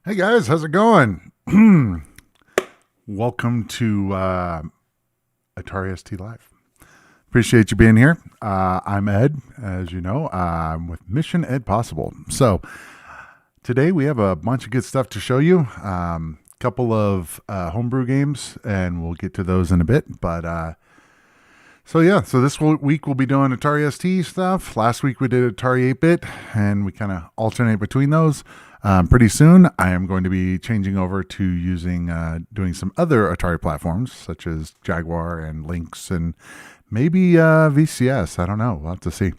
Hey guys, how's it going? Welcome to Atari ST Live. Appreciate you being here. I'm Ed, as you know. I'm with Mission Ed Possible. So today we have a bunch of good stuff to show you. Couple of homebrew games, and we'll get to those in a bit. But so this week we'll be doing Atari ST stuff. Last week we did Atari 8-bit, and we kind of alternate between those. Pretty soon I am going to be changing over to doing some other Atari platforms, such as Jaguar and Lynx and maybe VCS. I don't know. We'll have to see.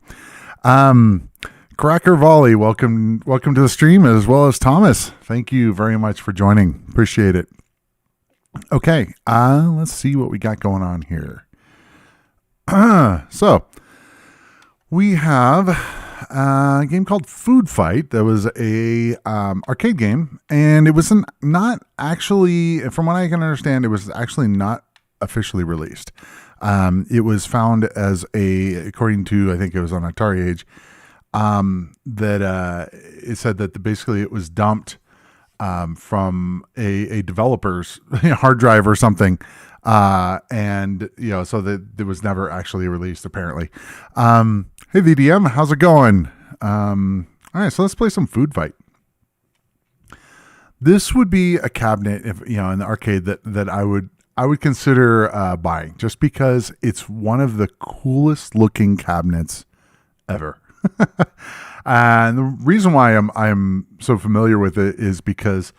Cracker Volley, welcome to the stream, as well as Thomas. Thank you very much for joining. Appreciate it. Okay, let's see what we got going on here. So we have a game called Food Fight. That was a arcade game, and it was not actually, from what I can understand, it was actually not officially released. It was found as according to, I think it was on Atari Age, that it said that basically it was dumped from a developer's hard drive or something, and so that it was never actually released apparently. Hey VDM, how's it going? All right, so let's play some Food Fight. This would be a cabinet, if in the arcade that I would consider buying, just because it's one of the coolest looking cabinets ever. And the reason why I'm so familiar with it is because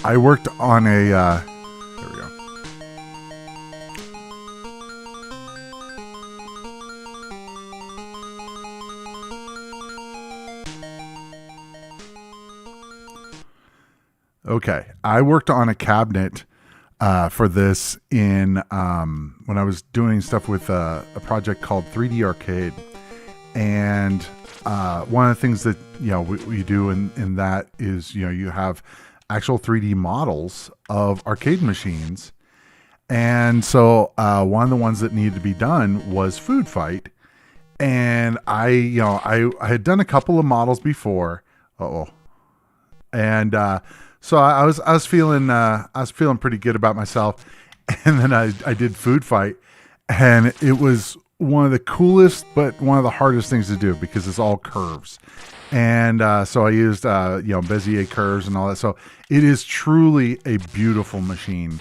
I worked on a there we go. Okay, I worked on a cabinet for this in when I was doing stuff with a project called 3D Arcade, and one of the things that we do in that is you have actual 3D models of arcade machines, and so one of the ones that needed to be done was Food Fight, and I had done a couple of models before, and so I was feeling pretty good about myself, and then I did Food Fight, and it was one of the coolest but one of the hardest things to do because it's all curves, and so I used Bezier curves and all that. So it is truly a beautiful machine,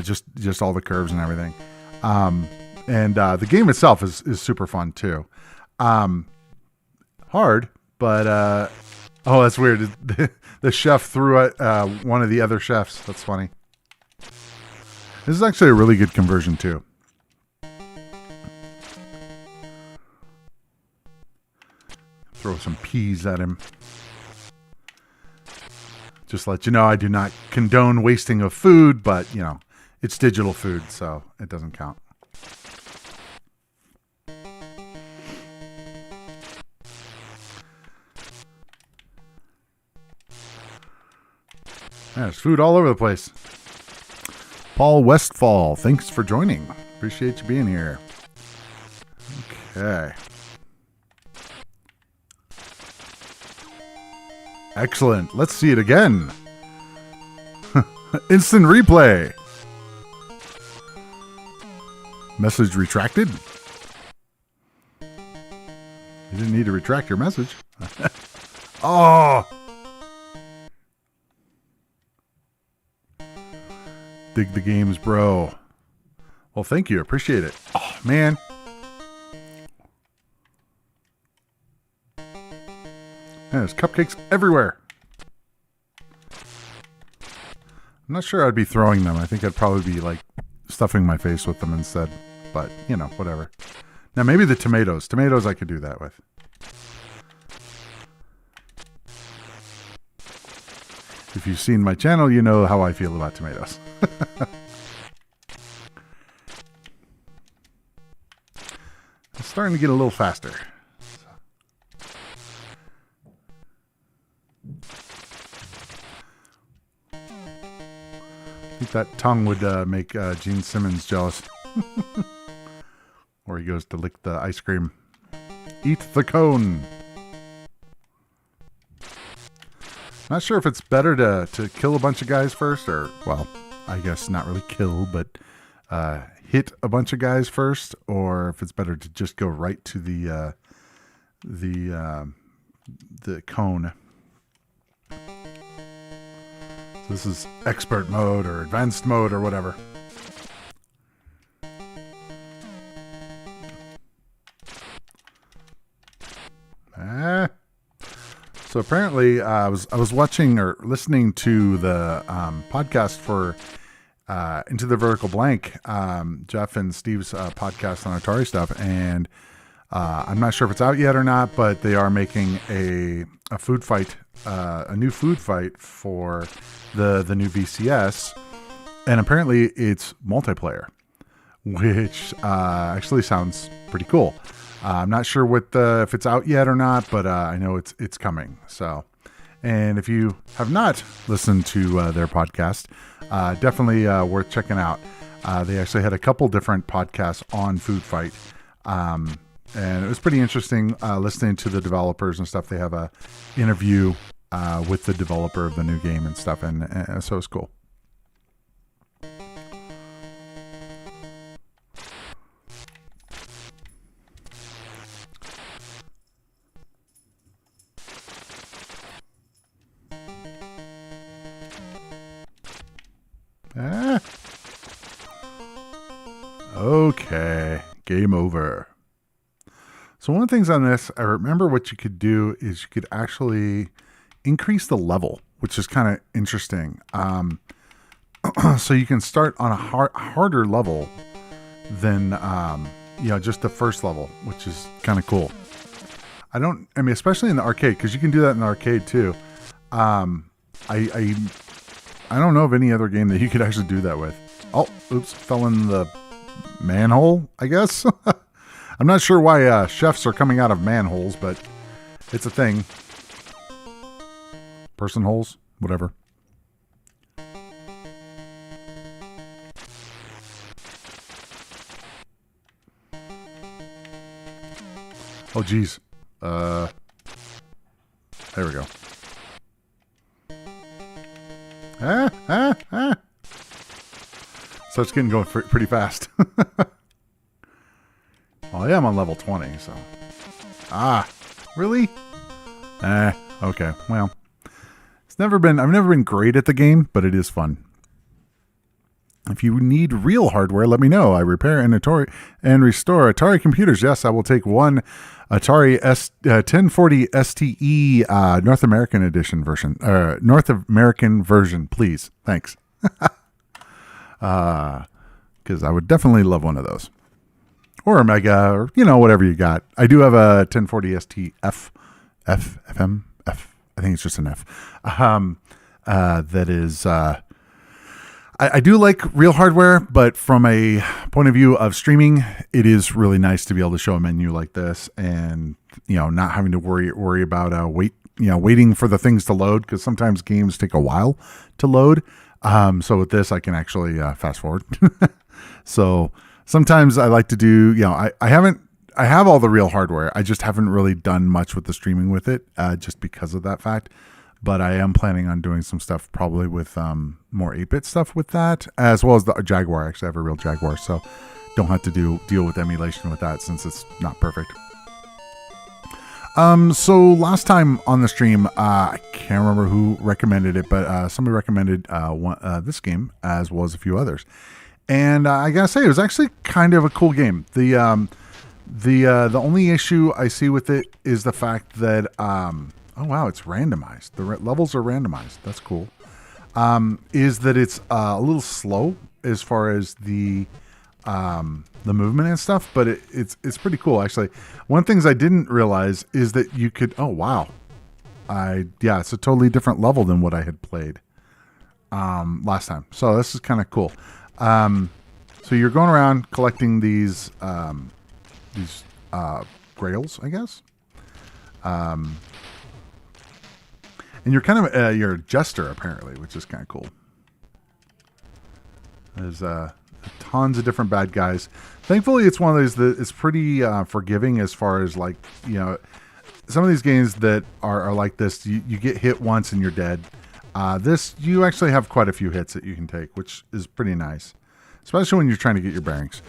just all the curves and everything, and the game itself is super fun too. Hard, but oh, that's weird. The chef threw at one of the other chefs. That's funny. This is actually a really good conversion too. Throw some peas at him. Just let you know, I do not condone wasting of food, but it's digital food, so it doesn't count. There's food all over the place. Paul Westfall, thanks for joining. Appreciate you being here. Okay. Excellent. Let's see it again. Instant replay. Message retracted. You didn't need to retract your message. Oh! Dig the games, bro. Well, thank you. Appreciate it. Oh, man. There's cupcakes everywhere. I'm not sure I'd be throwing them. I think I'd probably be stuffing my face with them instead. But, whatever. Now, maybe the tomatoes. Tomatoes I could do that with. If you've seen my channel, you know how I feel about tomatoes. It's starting to get a little faster. I think that tongue would make Gene Simmons jealous. Or he goes to lick the ice cream. Eat the cone. Not sure if it's better to kill a bunch of guys first, or, well, I guess not really kill, but hit a bunch of guys first, or if it's better to just go right to the cone. So this is expert mode or advanced mode or whatever. So apparently, I was watching or listening to the podcast for Into the Vertical Blank, Jeff and Steve's podcast on Atari stuff, and I'm not sure if it's out yet or not, but they are making a food fight, a new food fight for the new VCS, and apparently it's multiplayer, which actually sounds pretty cool. I'm not sure if it's out yet or not, but I know it's coming. So, and if you have not listened to their podcast, definitely worth checking out. They actually had a couple different podcasts on Food Fight, and it was pretty interesting listening to the developers and stuff. They have a interview with the developer of the new game and stuff, and so it's cool. Okay, game over. So one of the things on this, I remember what you could do is you could actually increase the level, which is kind of interesting. So you can start on a harder level than, just the first level, which is kind of cool. I mean, especially in the arcade, because you can do that in the arcade too. I don't know of any other game that you could actually do that with. Oh, oops, fell in the manhole, I guess. I'm not sure why chefs are coming out of manholes, but it's a thing. Person holes, whatever. Oh, geez. There we go. So it's getting going pretty fast. Well, I am on level 20, so. Really? Okay. Well, I've never been great at the game, but it is fun. If you need real hardware, let me know. I repair and restore Atari computers. Yes, I will take one Atari 1040 STE North American edition version. North American version, please. Thanks. Because I would definitely love one of those. Or a Mega, or, whatever you got. I do have a 1040 ST F. I think it's just an F. That is... I do like real hardware, but from a point of view of streaming, it is really nice to be able to show a menu like this, and not having to worry about waiting for the things to load, because sometimes games take a while to load. So with this, I can actually fast forward. So sometimes I like to do I have all the real hardware. I just haven't really done much with the streaming with it, just because of that fact. But I am planning on doing some stuff probably with more 8-bit stuff with that, as well as the Jaguar. Actually, I have a real Jaguar, so don't have to deal with emulation with that since it's not perfect. So last time on the stream, I can't remember who recommended it, but somebody recommended this game, as well as a few others. And I gotta say, it was actually kind of a cool game. The only issue I see with it is the fact that oh wow, it's randomized. The levels are randomized. That's cool. Is that it's a little slow as far as the movement and stuff, but it's pretty cool actually. One of the things I didn't realize is that you could. Oh wow, it's a totally different level than what I had played last time. So this is kind of cool. So you're going around collecting these grails, I guess. And you're kind of you're a jester apparently, which is kind of cool. There's tons of different bad guys. Thankfully, it's one of those that is pretty forgiving as far as some of these games that are like this, you get hit once and you're dead. This, you actually have quite a few hits that you can take, which is pretty nice, especially when you're trying to get your bearings.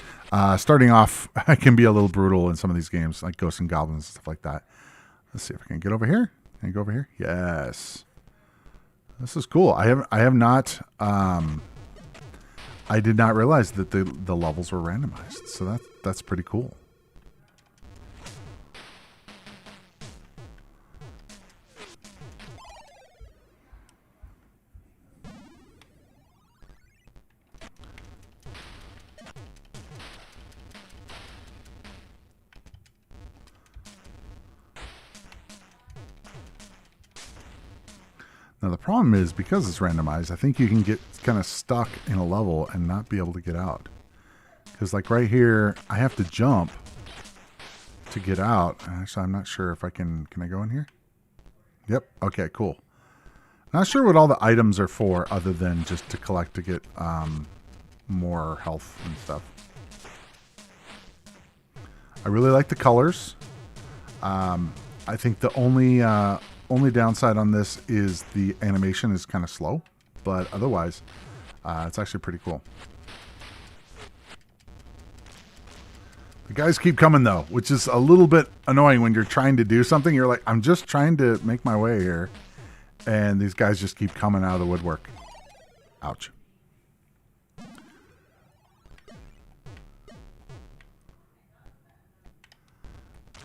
Starting off, I can be a little brutal in some of these games, like Ghosts and Goblins and stuff like that. Let's see if I can get over here. Can I go over here? Yes. This is cool. I have not. I did not realize that the levels were randomized, so that's pretty cool. Now the problem is, because it's randomized, I think you can get kind of stuck in a level and not be able to get out. Because like right here, I have to jump to get out. Actually, I'm not sure if I can I go in here? Yep. Okay, cool. Not sure what all the items are for other than just to collect to get more health and stuff. I really like the colors. I think the only downside on this is the animation is kind of slow, but otherwise, it's actually pretty cool. The guys keep coming though, which is a little bit annoying when you're trying to do something. You're like, I'm just trying to make my way here, and these guys just keep coming out of the woodwork. Ouch.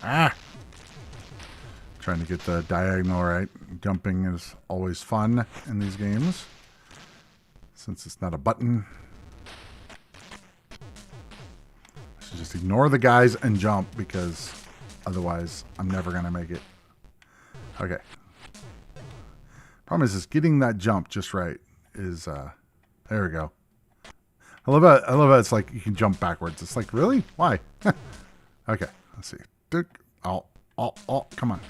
Ah! Trying to get the diagonal right. Jumping is always fun in these games, since it's not a button. I should just ignore the guys and jump, because otherwise I'm never going to make it. Okay. Problem is getting that jump just right is, there we go. I love how it's like you can jump backwards. It's like, really? Why? Okay, let's see. Oh, come on.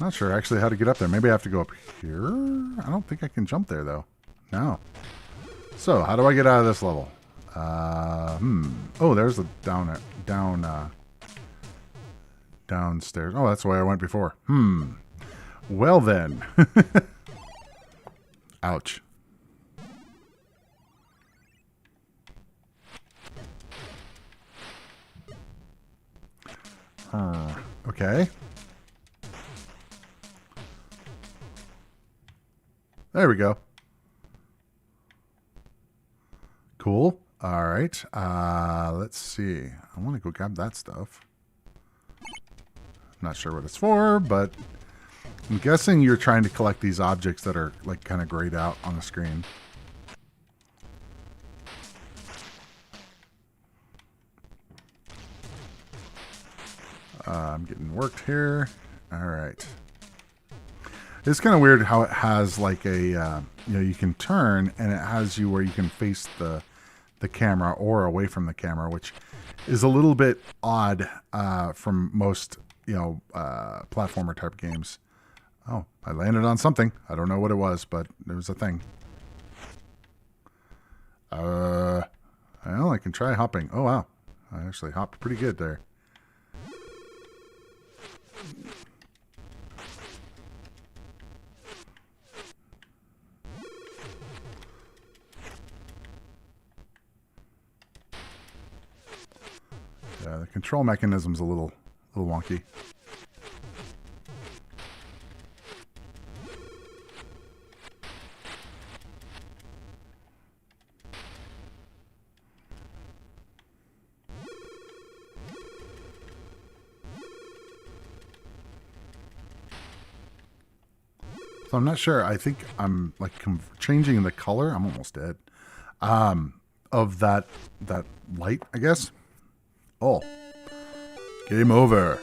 Not sure actually how to get up there. Maybe I have to go up here. I don't think I can jump there though. No. So how do I get out of this level? Oh, there's the downstairs. Oh, that's the way I went before. Well then. Ouch. Okay. There we go. Cool. All right. Let's see. I want to go grab that stuff. Not sure what it's for, but I'm guessing you're trying to collect these objects that are like kind of grayed out on the screen. I'm getting worked here. All right. It's kind of weird how it has like a, you can turn and it has you where you can face the camera or away from the camera, which is a little bit odd from most, platformer type games. Oh, I landed on something. I don't know what it was, but there was a thing. Well, I can try hopping. Oh, wow. I actually hopped pretty good there. Yeah, the control mechanism's a little wonky. So I'm not sure. I think I'm like changing the color. I'm almost dead. Of that light, I guess. Oh, game over.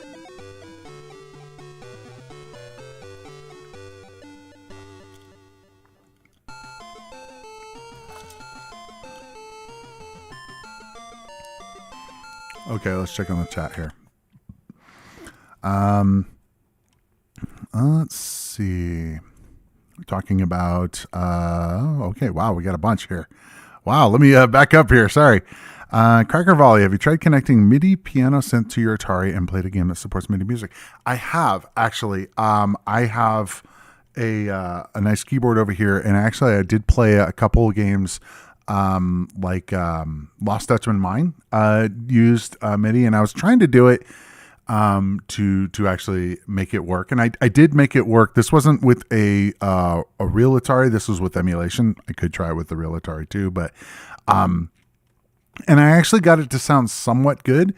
Okay, let's check on the chat here. Let's see. talking about, okay, wow, we got a bunch here. Wow, let me back up here. Sorry. Cracker Volley, have you tried connecting MIDI piano synth to your Atari and played a game that supports MIDI music? I have, actually. I have a nice keyboard over here, and actually I did play a couple of games Lost Dutchman Mine used MIDI, and I was trying to do it to actually make it work, and I did make it work. This wasn't with a real Atari. This was with emulation. I could try it with the real Atari too, but and I actually got it to sound somewhat good.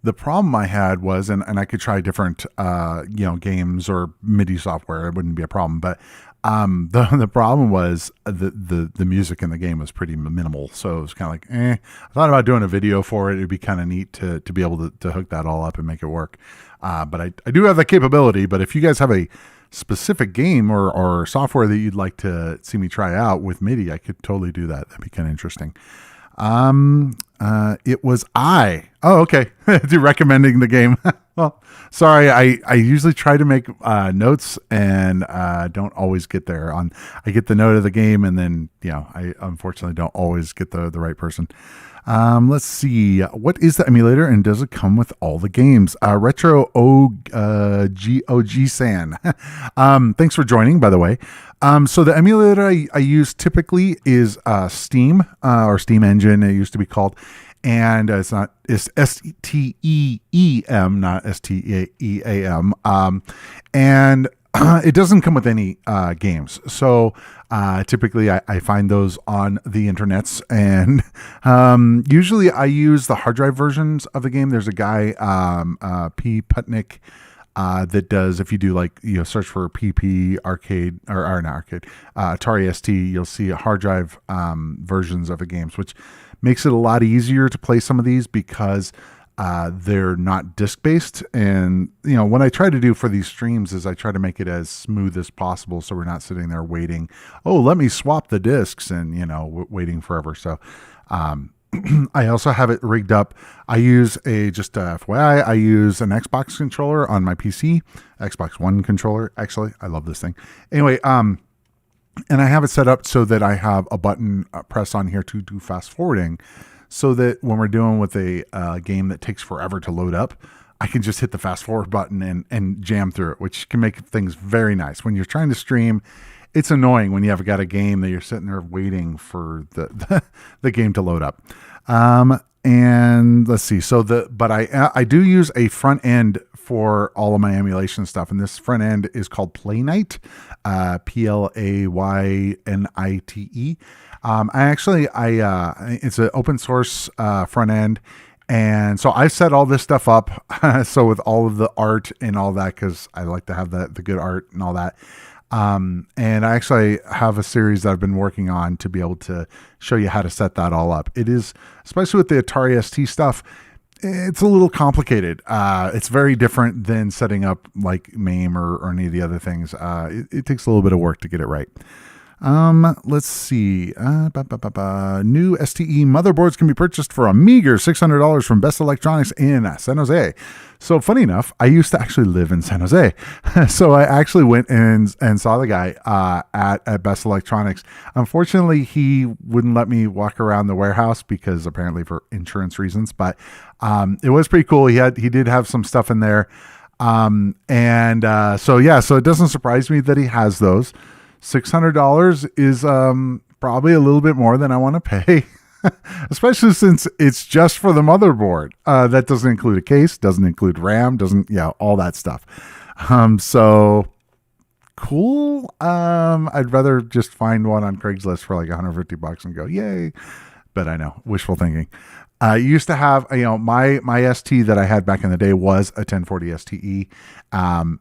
The problem I had was, and I could try different games or MIDI software. It wouldn't be a problem, but the problem was the music in the game was pretty minimal. So it was kind of like, I thought about doing a video for it. It'd be kind of neat to be able to hook that all up and make it work. But I do have that capability. But if you guys have a specific game or software that you'd like to see me try out with MIDI, I could totally do that. That'd be kind of interesting. It was okay. Recommending the game. Well, sorry. I usually try to make, notes and, don't always get there I get the note of the game and then, I unfortunately don't always get the right person. Let's see. What is the emulator and does it come with all the games? Retro OG San. Thanks for joining, by the way. So the emulator I use typically is Steam or Steam Engine. It used to be called, and it's STEEM, not STEAM. And it doesn't come with any games. So typically I find those on the internets, and usually I use the hard drive versions of the game. There's a guy, P. Putnick, that does, if you do search for PP arcade or not arcade, Atari ST, you'll see hard drive versions of the games, which makes it a lot easier to play some of these because they're not disc based. And what I try to do for these streams is I try to make it as smooth as possible, so we're not sitting there waiting, let me swap the discs and waiting forever. So I also have it rigged up. I use just FYI, I use an Xbox controller on my PC, Xbox One controller. Actually, I love this thing. Anyway, and I have it set up so that I have a button press on here to do fast forwarding, so that when we're doing with a game that takes forever to load up, I can just hit the fast forward button and jam through it, which can make things very nice. When you're trying to stream, it's annoying when you have got a game that you're sitting there waiting for the game to load up. And let's see. But I do use a front end for all of my emulation stuff, and this front end is called Playnite, Playnite. It's an open source front end, and so I set all this stuff up. So with all of the art and all that, because I like to have the good art and all that. And I actually have a series that I've been working on to be able to show you how to set that all up. It is, especially with the Atari ST stuff, it's a little complicated. It's very different than setting up like MAME or any of the other things. It takes a little bit of work to get it right. Let's see. New STE motherboards can be purchased for a meager $600 from Best Electronics in San Jose. So funny enough, I used to actually live in San Jose. So I actually went and saw the guy at Best Electronics. Unfortunately, he wouldn't let me walk around the warehouse because apparently for insurance reasons, but it was pretty cool. He did have some stuff in there. So it doesn't surprise me that he has those. $600 is probably a little bit more than I want to pay, especially since it's just for the motherboard. That doesn't include a case, doesn't include RAM, all that stuff. So cool. I'd rather just find one on Craigslist for like $150 and go, yay. But I know, wishful thinking. I used to have, my ST that I had back in the day was a 1040 STE.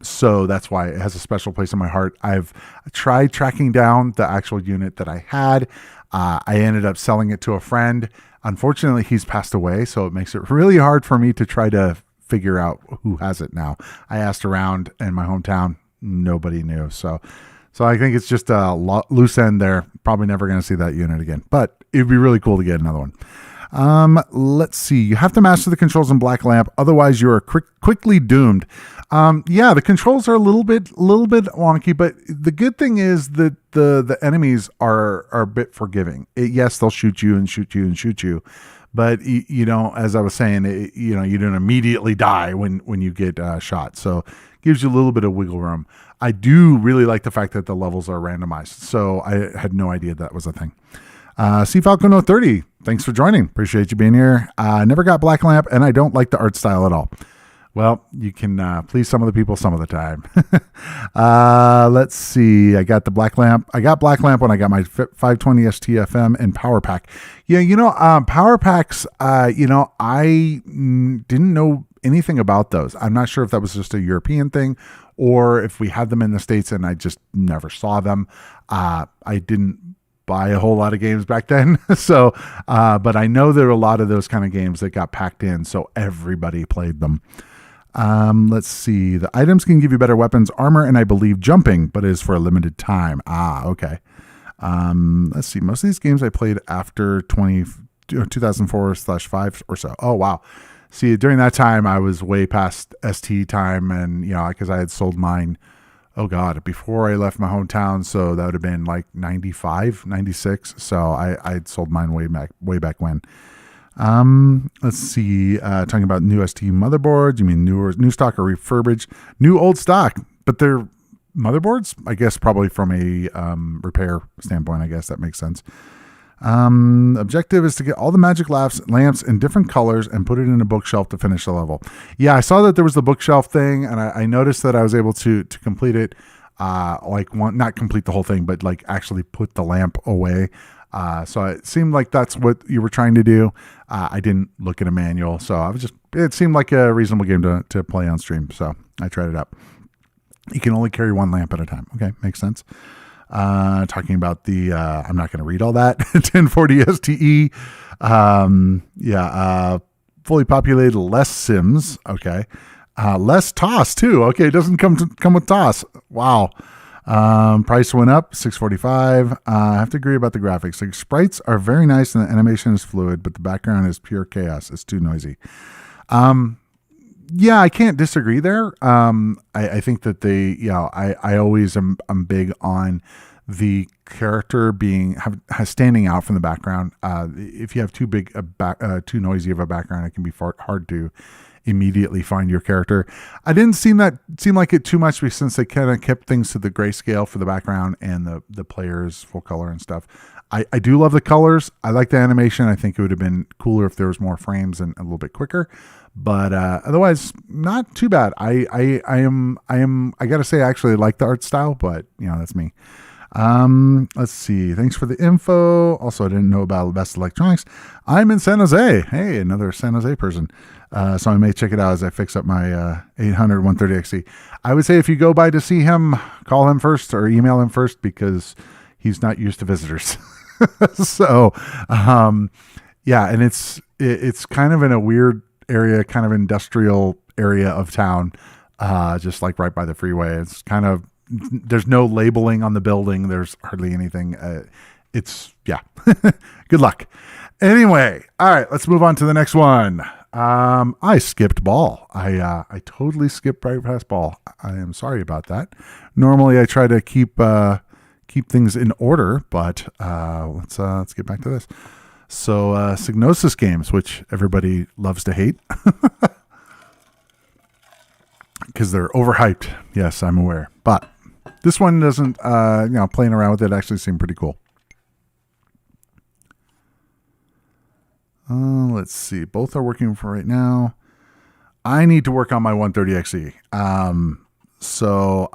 So that's why it has a special place in my heart. I've tried tracking down the actual unit that I had. I ended up selling it to a friend. Unfortunately, he's passed away, so it makes it really hard for me to try to figure out who has it now. I asked around in my hometown. Nobody knew. So I think it's just a loose end there. Probably never going to see that unit again, but it'd be really cool to get another one. Let's see. You have to master the controls in Black Lamp, otherwise you are quickly doomed. Yeah, the controls are a little bit wonky, but the good thing is that the enemies are a bit forgiving. Yes, they'll shoot you and shoot you and shoot you, but you know, as I was saying, you know, you don't immediately die when you get shot. So it gives you a little bit of wiggle room. I do really like the fact that the levels are randomized. So I had no idea that was a thing. C Falcon 030, thanks for joining. Appreciate you being here. I never got Black Lamp, and I don't like the art style at all. Well, you can please some of the people some of the time. Let's see. I got the Black Lamp. I got Black Lamp when I got my 520 STFM and Power Pack. Yeah, you know, Power Packs, you know, I didn't know anything about those. I'm not sure if that was just a European thing or if we had them in the States and I just never saw them. I didn't buy a whole lot of games back then. So, but I know there are a lot of those kind of games that got packed in, so everybody played them. Let's see. The items can give you better weapons, armor, and I believe jumping, but it is for a limited time. Okay. Let's see. Most of these games I played after 2004/5 or so. Oh, wow. See, during that time, I was way past ST time, and, you know, because I had sold mine, oh God, before I left my hometown. So that would have been like 95, 96. So I had sold mine way back when. Let's see, talking about new ST motherboards. You mean new stock or refurbished? New old stock, but they're motherboards, I guess, probably from a repair standpoint. I guess that makes sense. Objective is to get all the magic lamps in different colors and put it in a bookshelf to finish the level. Yeah, I saw that there was the bookshelf thing, and I noticed that I was able to complete it, not complete the whole thing, but like actually put the lamp away. So it seemed like that's what you were trying to do. I didn't look at a manual, so it seemed like a reasonable game to play on stream. So I tried it out. You can only carry one lamp at a time. Okay. Makes sense. Talking about the, I'm not going to read all that. 1040 STE. Fully populated, less Sims. Okay. Less toss too. Okay. It doesn't come with toss. Wow. Price went up, $645. I have to agree about the graphics. The sprites are very nice and the animation is fluid, but the background is pure chaos. It's too noisy. Yeah, I can't disagree there. I think that I always am big on the character standing out from the background. If you have too too noisy of a background, it can be hard to immediately find your character. I didn't seem like it too much since they kind of kept things to the grayscale for the background and the players full color and stuff. I do love the colors. I like the animation. I think it would have been cooler if there was more frames and a little bit quicker, but otherwise not too bad. I gotta say I actually like the art style, but you know, that's me. Let's see. Thanks for the info. Also, I didn't know about Best Electronics. I'm in San Jose. Hey, another San Jose person. So I may check it out as I fix up my 800 130XE. I would say if you go by to see him, call him first or email him first because he's not used to visitors. So, yeah, and it's kind of in a weird area, kind of industrial area of town, just like right by the freeway. It's kind of, there's no labeling on the building. There's hardly anything. Good luck. Anyway, all right, let's move on to the next one. I skipped ball. I totally skipped right past ball. I am sorry about that. Normally I try to keep things in order, but let's get back to this. So Psygnosis games, which everybody loves to hate because they're overhyped. Yes, I'm aware, but this one doesn't. Playing around with it actually seemed pretty cool. Let's see. Both are working for right now. I need to work on my 130XE. So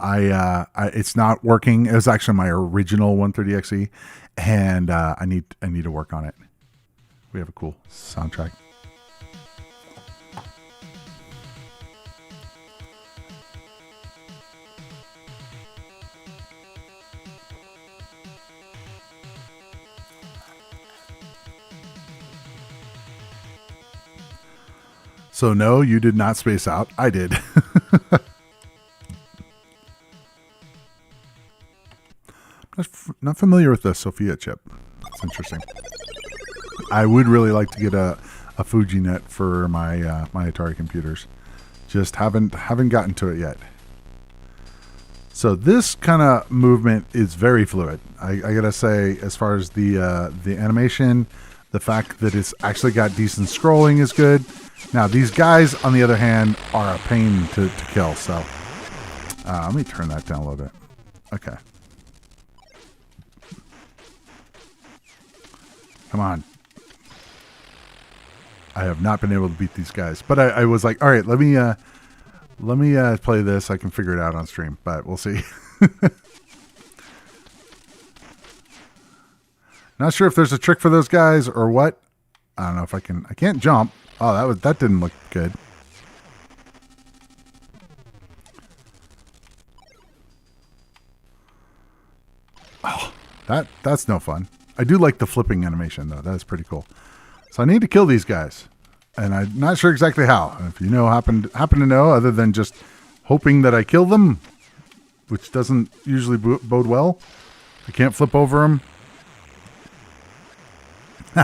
it's not working. It was actually my original 130XE, and I need to work on it. We have a cool soundtrack. So no, you did not space out. I did. Not familiar with the Sophia chip. It's interesting. I would really like to get a Fuji net for my my Atari computers. Just haven't gotten to it yet. So this kind of movement is very fluid. I gotta say, as far as the animation, the fact that it's actually got decent scrolling is good. Now these guys, on the other hand, are a pain to kill. So let me turn that down a little bit. Okay. Come on. I have not been able to beat these guys, but I was like, all right, let me play this. I can figure it out on stream, but we'll see. Not sure if there's a trick for those guys or what. I don't know if I can't jump. Oh, that didn't look good. Oh, that's no fun. I do like the flipping animation though. That's pretty cool. So I need to kill these guys, and I'm not sure exactly how. If you know, happen to know, other than just hoping that I kill them, which doesn't usually bode well. I can't flip over them. All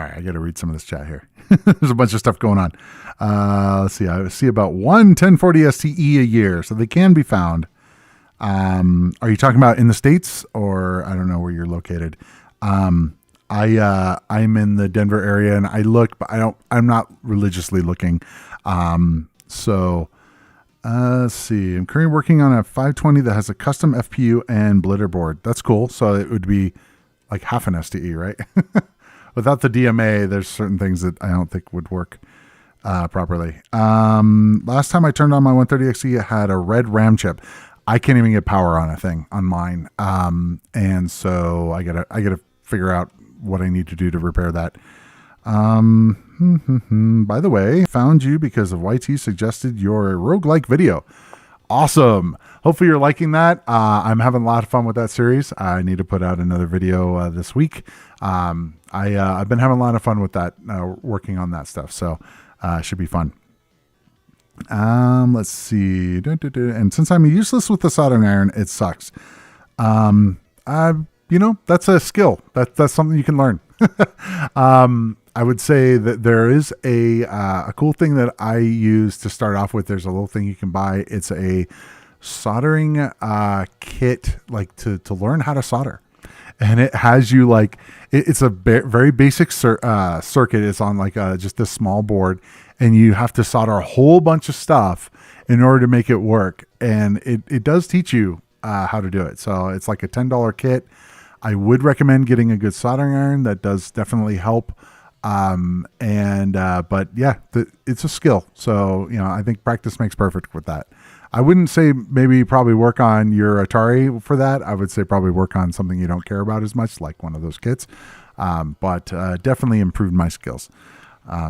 right, I got to read some of this chat here. There's a bunch of stuff going on. Let's see. I see about one 1040 STE a year, so they can be found. Are you talking about in the States, or I don't know where you're located? I'm in the Denver area, and I look, but I'm not religiously looking. So let's see. I'm currently working on a 520 that has a custom FPU and blitter board. That's cool. So it would be like half an STE, right? Without the DMA, there's certain things that I don't think would work properly. Last time I turned on my 130XE, it had a red RAM chip. I can't even get power on a thing on mine. And so I gotta figure out what I need to do to repair that. By the way, found you because of YT suggested your roguelike video. Awesome. Hopefully you're liking that. I'm having a lot of fun with that series. I need to put out another video this week. I've been having a lot of fun with that, working on that stuff. So it should be fun. Let's see. And since I'm useless with the soldering iron, it sucks. That's a skill. That's something you can learn. I would say that there is a cool thing that I use to start off with. There's a little thing you can buy. It's a soldering kit, like to learn how to solder. And it has you it's a very basic circuit. It's on just this small board, and you have to solder a whole bunch of stuff in order to make it work. And it does teach you how to do it. So it's like a $10 kit. I would recommend getting a good soldering iron. That does definitely help. But yeah, it's a skill. So, I think practice makes perfect with that. I wouldn't say maybe probably work on your Atari for that. I would say probably work on something you don't care about as much, like one of those kits. But definitely improved my skills.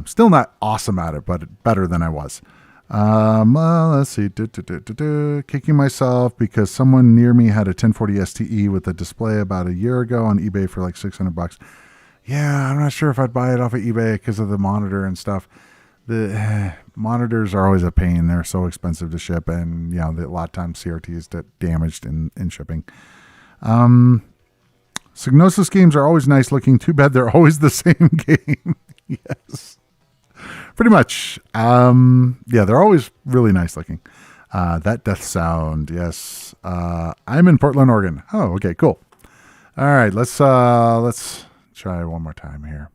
Still not awesome at it, but better than I was. Let's see. Kicking myself because someone near me had a 1040 STE with a display about a year ago on eBay for like $600. Yeah, I'm not sure if I'd buy it off of eBay because of the monitor and stuff. The monitors are always a pain. They're so expensive to ship, and a lot of times CRTs get damaged in shipping. Psygnosis games are always nice looking. Too bad they're always the same game. Yes, pretty much. They're always really nice looking. That death sound. Yes. I'm in Portland, Oregon. Oh, okay, cool. All right, let's try one more time here.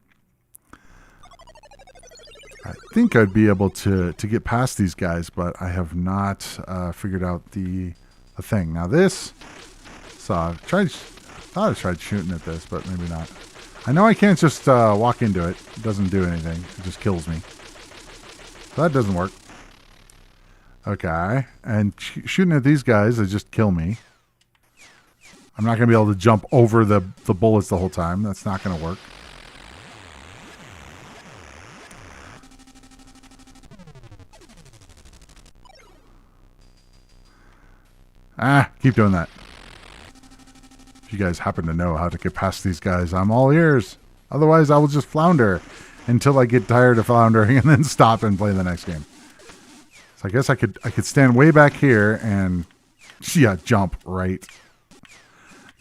I think I'd be able to get past these guys, but I have not figured out the thing. Now this, so I thought I tried shooting at this, but maybe not. I know I can't just walk into it. It doesn't do anything. It just kills me. So that doesn't work. Okay, and shooting at these guys, they just kill me. I'm not going to be able to jump over the bullets the whole time. That's not going to work. Keep doing that. If you guys happen to know how to get past these guys, I'm all ears. Otherwise, I will just flounder until I get tired of floundering and then stop and play the next game. So I guess I could stand way back here and jump right.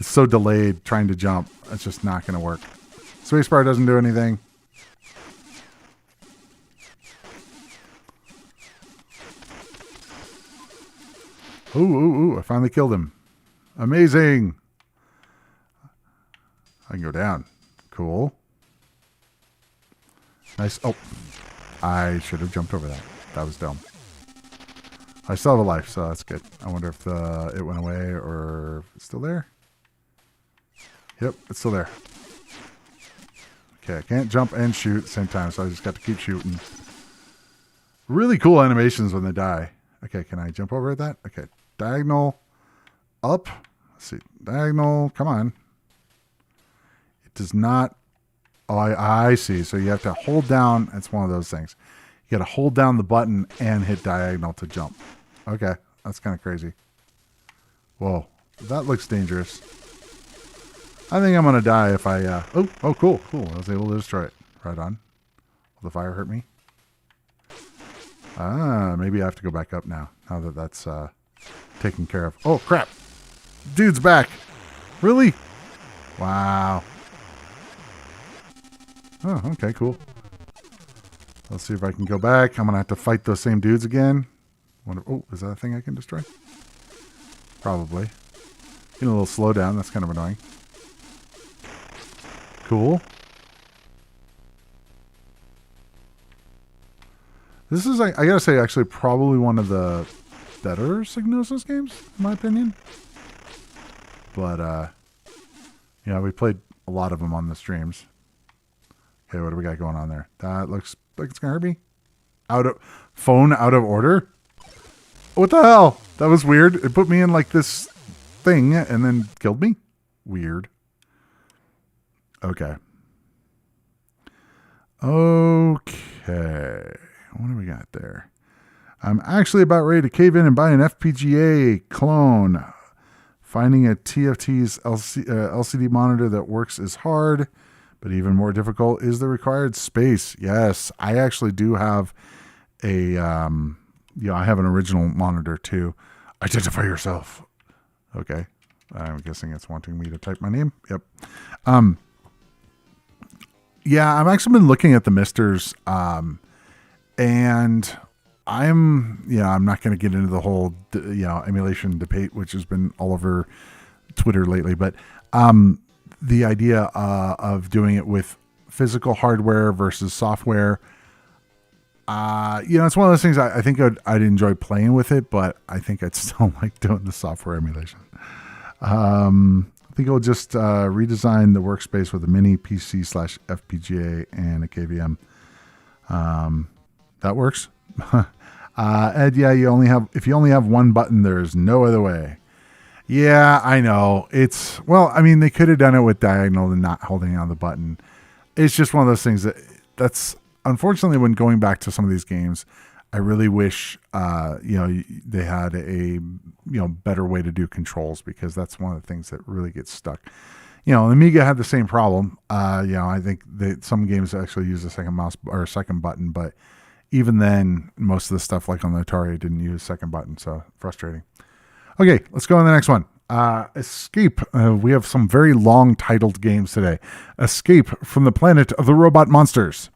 It's so delayed trying to jump. It's just not going to work. Spacebar doesn't do anything. Ooh, I finally killed him. Amazing. I can go down. Cool. Nice. Oh, I should have jumped over that. That was dumb. I still have a life, so that's good. I wonder if it went away or it's still there. Yep, it's still there. Okay, I can't jump and shoot at the same time, so I just got to keep shooting. Really cool animations when they die. Okay, can I jump over at that? Okay, diagonal, up. Let's see, diagonal, come on. It does not. Oh, I see. So you have to hold down. It's one of those things. You got to hold down the button and hit diagonal to jump. Okay, that's kind of crazy. Whoa, that looks dangerous. I think I'm going to die if I... Oh, cool. I was able to destroy it. Right on. Will the fire hurt me? Maybe I have to go back up now that that's taken care of. Oh, crap. Dude's back. Really? Wow. Oh, okay, cool. Let's see if I can go back. I'm going to have to fight those same dudes again. Oh, is that a thing I can destroy? Probably. Getting a little slowdown. That's kind of annoying. Cool. This is, I gotta say, actually probably one of the better Psygnosis games, in my opinion. But, yeah, we played a lot of them on the streams. Okay, what do we got going on there? That looks like it's gonna hurt me. Phone out of order? What the hell? That was weird. It put me in like this thing and then killed me. Weird. Okay. Okay. What do we got there? I'm actually about ready to cave in and buy an FPGA clone. Finding a TFT's LCD monitor that works is hard, but even more difficult is the required space. Yes, I actually do have a, I have an original monitor too. Identify yourself. Okay. I'm guessing it's wanting me to type my name. Yep. Yeah, I've actually been looking at the Misters, and I'm not going to get into the whole, emulation debate, which has been all over Twitter lately, but the idea of doing it with physical hardware versus software, it's one of those things I think I'd enjoy playing with it, but I think I'd still like doing the software emulation. I think I'll just redesign the workspace with a mini PC/FPGA and a KVM. That works. Ed, yeah, if you only have one button, there's no other way. Yeah, I know. They could have done it with diagonal and not holding on the button. It's just one of those things that's unfortunately, when going back to some of these games, I really wish, they had a, better way to do controls, because that's one of the things that really gets stuck. The Amiga had the same problem. I think that some games actually use a second mouse or a second button, but even then, most of the stuff like on the Atari didn't use second button. So frustrating. Okay, let's go on the next one. Escape. We have some very long titled games today. Escape from the Planet of the Robot Monsters.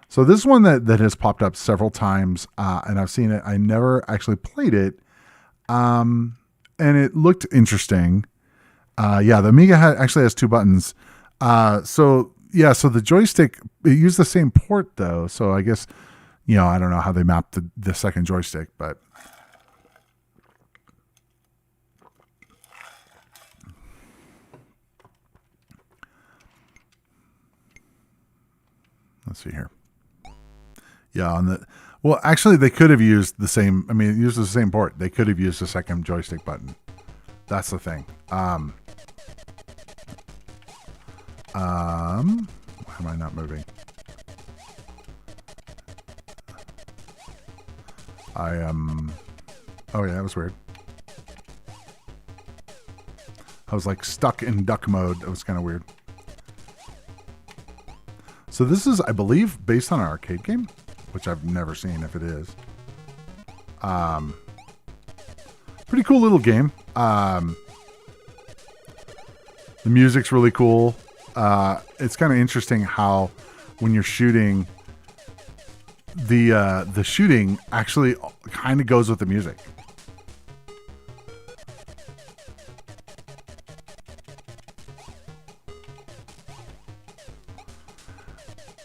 So this is one that has popped up several times, and I've seen it. I never actually played it, and it looked interesting. The Amiga actually has two buttons. So the joystick, it used the same port though. So I guess, I don't know how they mapped the second joystick, but let's see here. Yeah, actually they could have used the same, it uses the same port. They could have used the second joystick button. That's the thing. Why am I not moving? Oh yeah, that was weird. I was like stuck in duck mode. That was kind of weird. So this is, I believe, based on an arcade game, which I've never seen if it is. Pretty cool little game. The music's really cool. It's kind of interesting how when you're shooting, the shooting actually kind of goes with the music.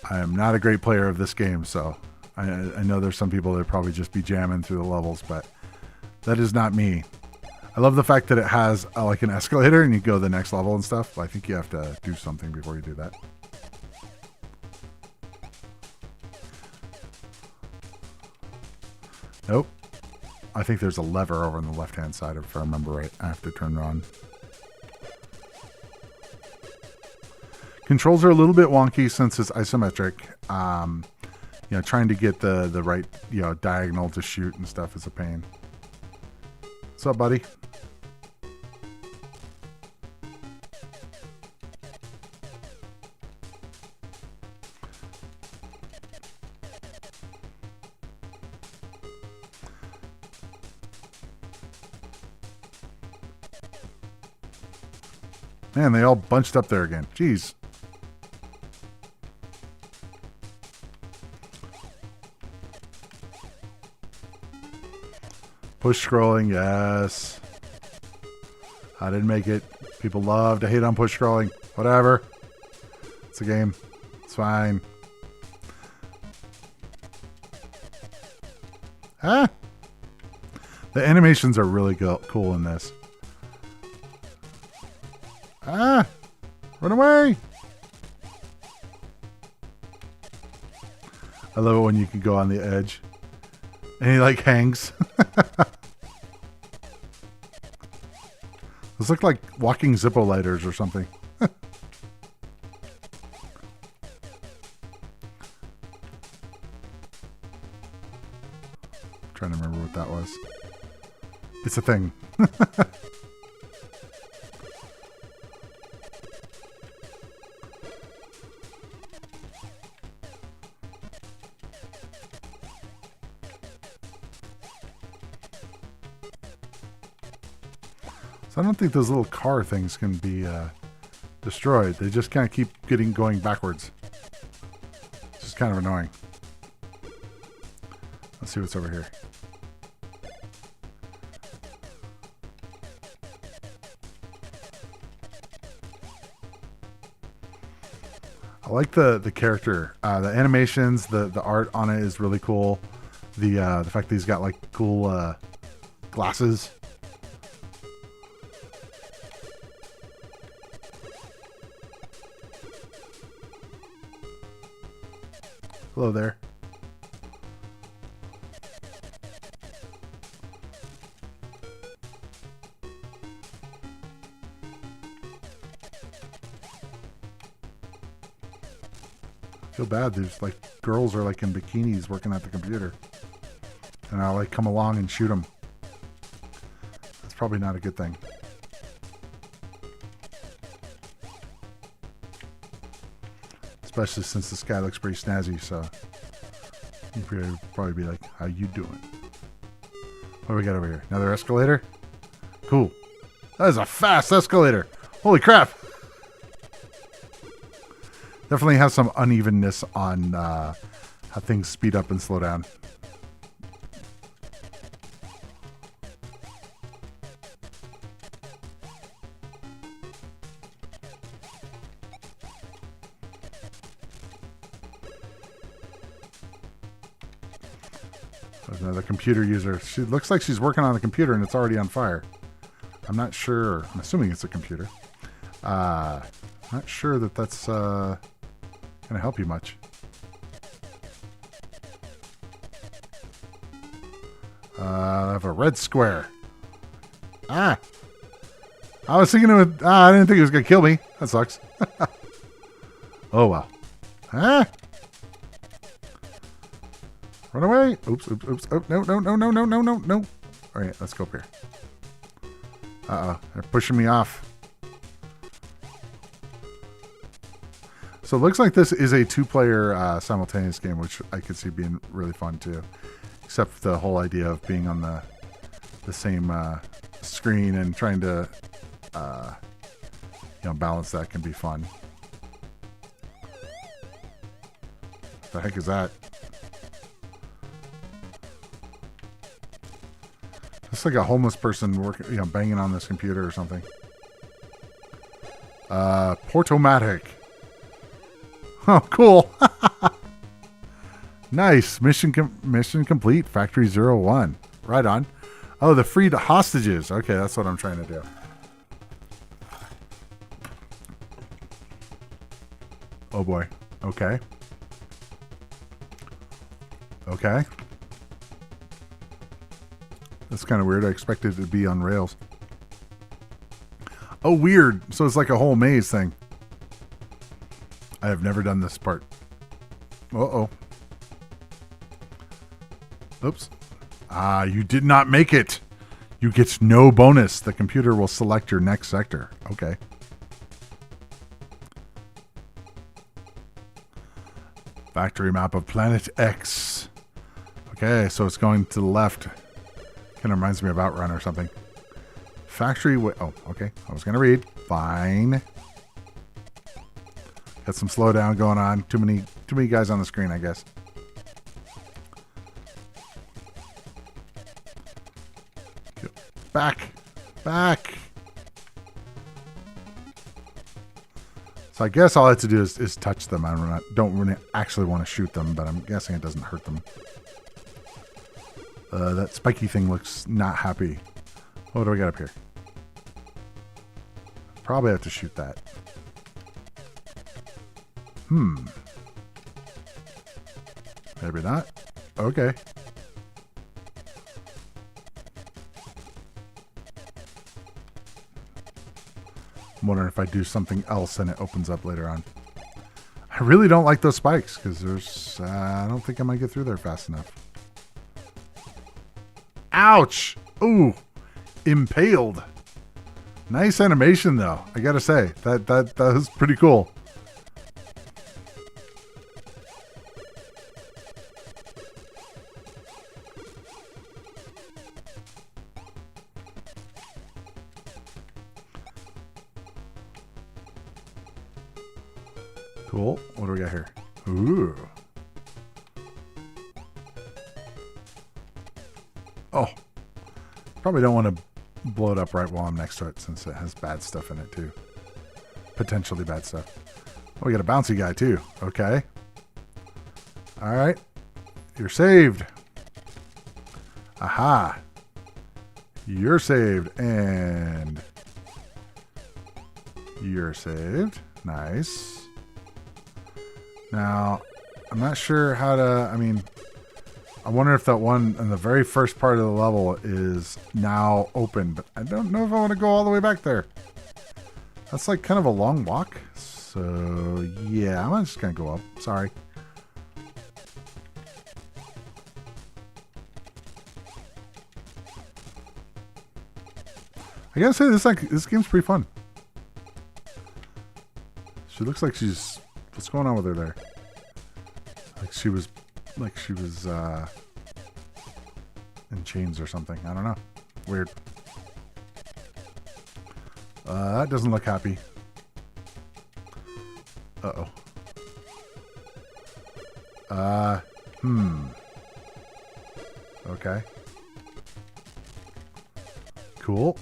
I am not a great player of this game, so I know there's some people that probably just be jamming through the levels, but that is not me. I love the fact that it has like an escalator and you go to the next level and stuff. But I think you have to do something before you do that. Nope. I think there's a lever over on the left-hand side, if I remember right. I have to turn it on. Controls are a little bit wonky since it's isometric. You know, trying to get the right, you know, diagonal to shoot and stuff is a pain. What's up, buddy? Man, they all bunched up there again. Jeez. Push scrolling, yes. I didn't make it. People love to hate on push scrolling. Whatever. It's a game. It's fine. Ah! The animations are really cool in this. Ah! Run away! I love it when you can go on the edge. And he like hangs. Those look like walking Zippo lighters or something. Trying to remember what that was. It's a thing. I don't think those little car things can be destroyed. They just kind of keep going backwards. It's just kind of annoying. Let's see what's over here. I like the character. The animations, the art on it is really cool. The fact that he's got like cool glasses. Hello there. I feel bad. There's like girls are like in bikinis working at the computer. And I'll like come along and shoot them. That's probably not a good thing. Especially since this guy looks pretty snazzy, so you'd probably be like, how you doing? What do we got over here? Another escalator? Cool. That is a fast escalator. Holy crap. Definitely has some unevenness on how things speed up and slow down. There's another computer user. She looks like she's working on a computer and it's already on fire. I'm not sure. I'm assuming it's a computer. Not sure that that's going to help you much. I have a red square. Ah! I was thinking it would... I didn't think it was going to kill me. That sucks. Oh, wow. Ah! Run away! Oops, oops, oops. Oh, no, no, no, no, no, no, no, no. All right, let's go up here. Uh-oh. They're pushing me off. So it looks like this is a two-player simultaneous game, which I could see being really fun, too. Except for the whole idea of being on the same screen and trying to balance that can be fun. What the heck is that? It's like a homeless person working, banging on this computer or something. Portomatic. Oh, cool. Nice. Mission complete. Factory 01. Right on. Oh, the freed hostages. Okay, that's what I'm trying to do. Oh boy. Okay. Okay. That's kind of weird. I expected it to be on rails. Oh, weird. So it's like a whole maze thing. I have never done this part. Uh-oh. Oops. Ah, you did not make it. You get no bonus. The computer will select your next sector. Okay. Factory map of Planet X. Okay, so it's going to the left. Kind of reminds me of Outrun or something. Factory... Oh, okay. I was going to read. Fine. Got some slowdown going on. Too many guys on the screen, I guess. Back. Back. So I guess all I have to do is touch them. I don't really actually want to shoot them, but I'm guessing it doesn't hurt them. That spiky thing looks not happy. What do we got up here? Probably have to shoot that. Maybe not. Okay. I'm wondering if I do something else and it opens up later on. I really don't like those spikes because there's... I don't think I might get through there fast enough. Ouch! Ooh! Impaled. Nice animation though. I gotta say. That was pretty cool. Cool. What do we got here? Ooh. Oh. Probably don't want to blow it up right while I'm next to it since it has bad stuff in it too. Potentially bad stuff. Oh, we got a bouncy guy too. Okay. Alright. You're saved. Aha. You're saved. And you're saved. Nice. Now, I'm not sure how to... I mean, I wonder if that one in the very first part of the level is now open, but I don't know if I want to go all the way back there. That's like kind of a long walk. So, yeah, I'm just going to go up. Sorry. I gotta say, this game's pretty fun. She looks like she's... What's going on with her there? Like she was in chains or something. I don't know. Weird. That doesn't look happy. Uh-oh. Okay. Cool.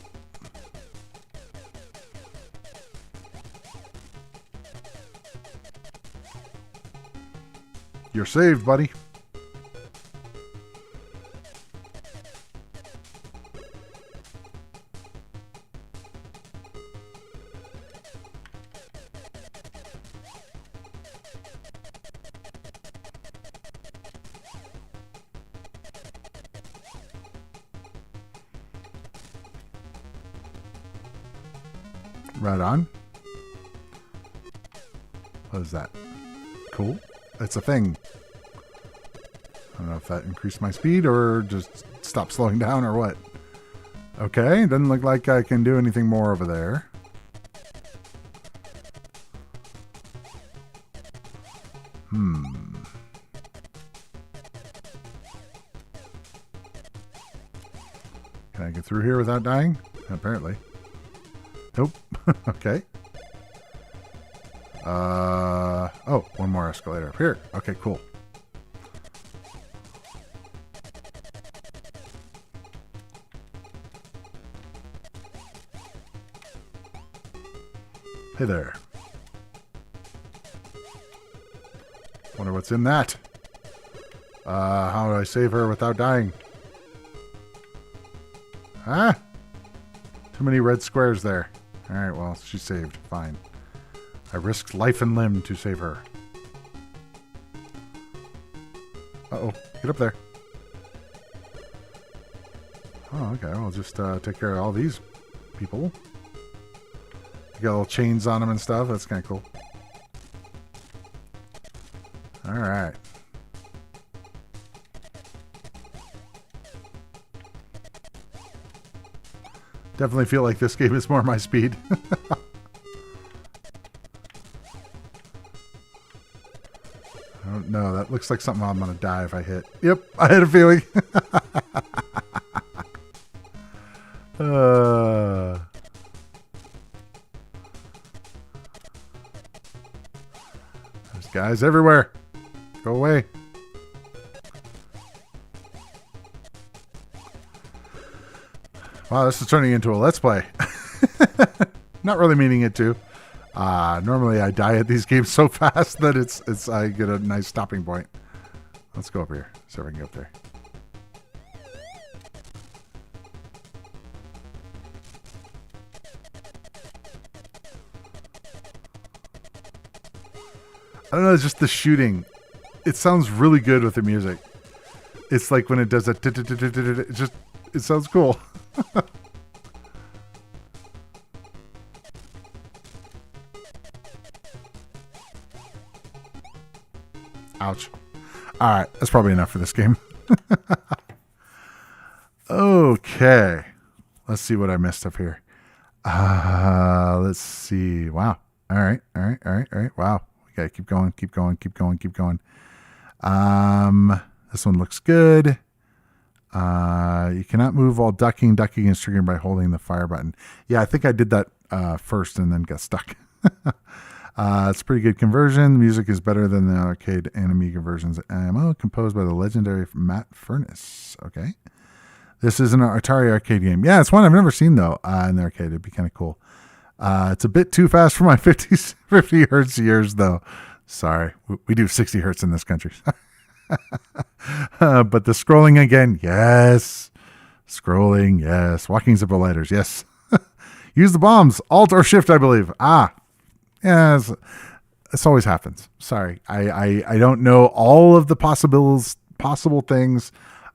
You're saved, buddy. Right on. What is that? Cool. It's a thing. I don't know if that increased my speed or just stopped slowing down or what. Okay, doesn't look like I can do anything more over there. Can I get through here without dying? Apparently. Nope. Okay. Oh, one more escalator up here. Okay, cool. Hey there. Wonder what's in that. How do I save her without dying? Huh? Too many red squares there. Alright, well, she's saved. Fine. I risked life and limb to save her. Uh-oh. Get up there. Oh, okay. I'll just take care of all these people. You got little chains on them and stuff. That's kind of cool. Alright. Definitely feel like this game is more my speed. I don't know. That looks like something I'm going to die if I hit. Yep, I had a feeling. There's guys everywhere. Go away. Wow, this is turning into a Let's Play. Not really meaning it to. Normally I die at these games so fast that it's I get a nice stopping point. Let's go up here. See if I can get up there. I don't know, it's just the shooting. It sounds really good with the music. It's like when it does that, it sounds cool. Ouch. Alright, that's probably enough for this game. Okay. Let's see what I messed up here. Let's see. Wow. Alright. Wow. We gotta keep going. This one looks good. You cannot move while ducking. Ducking is triggered by holding the fire button. Yeah, I think I did that first and then got stuck. It's a pretty good conversion. The music is better than the arcade and Amiga versions. Ammo composed by the legendary Matt Furness. Okay. This is an Atari arcade game. Yeah, it's one I've never seen, though, in the arcade. It'd be kind of cool. It's a bit too fast for my 50 hertz years, though. Sorry. We do 60 hertz in this country. But the scrolling again, yes. Scrolling, yes. Walking zipper lighters, yes. Use the bombs. Alt or shift, I believe. Yeah, this always happens. Sorry. I don't know all of the possible things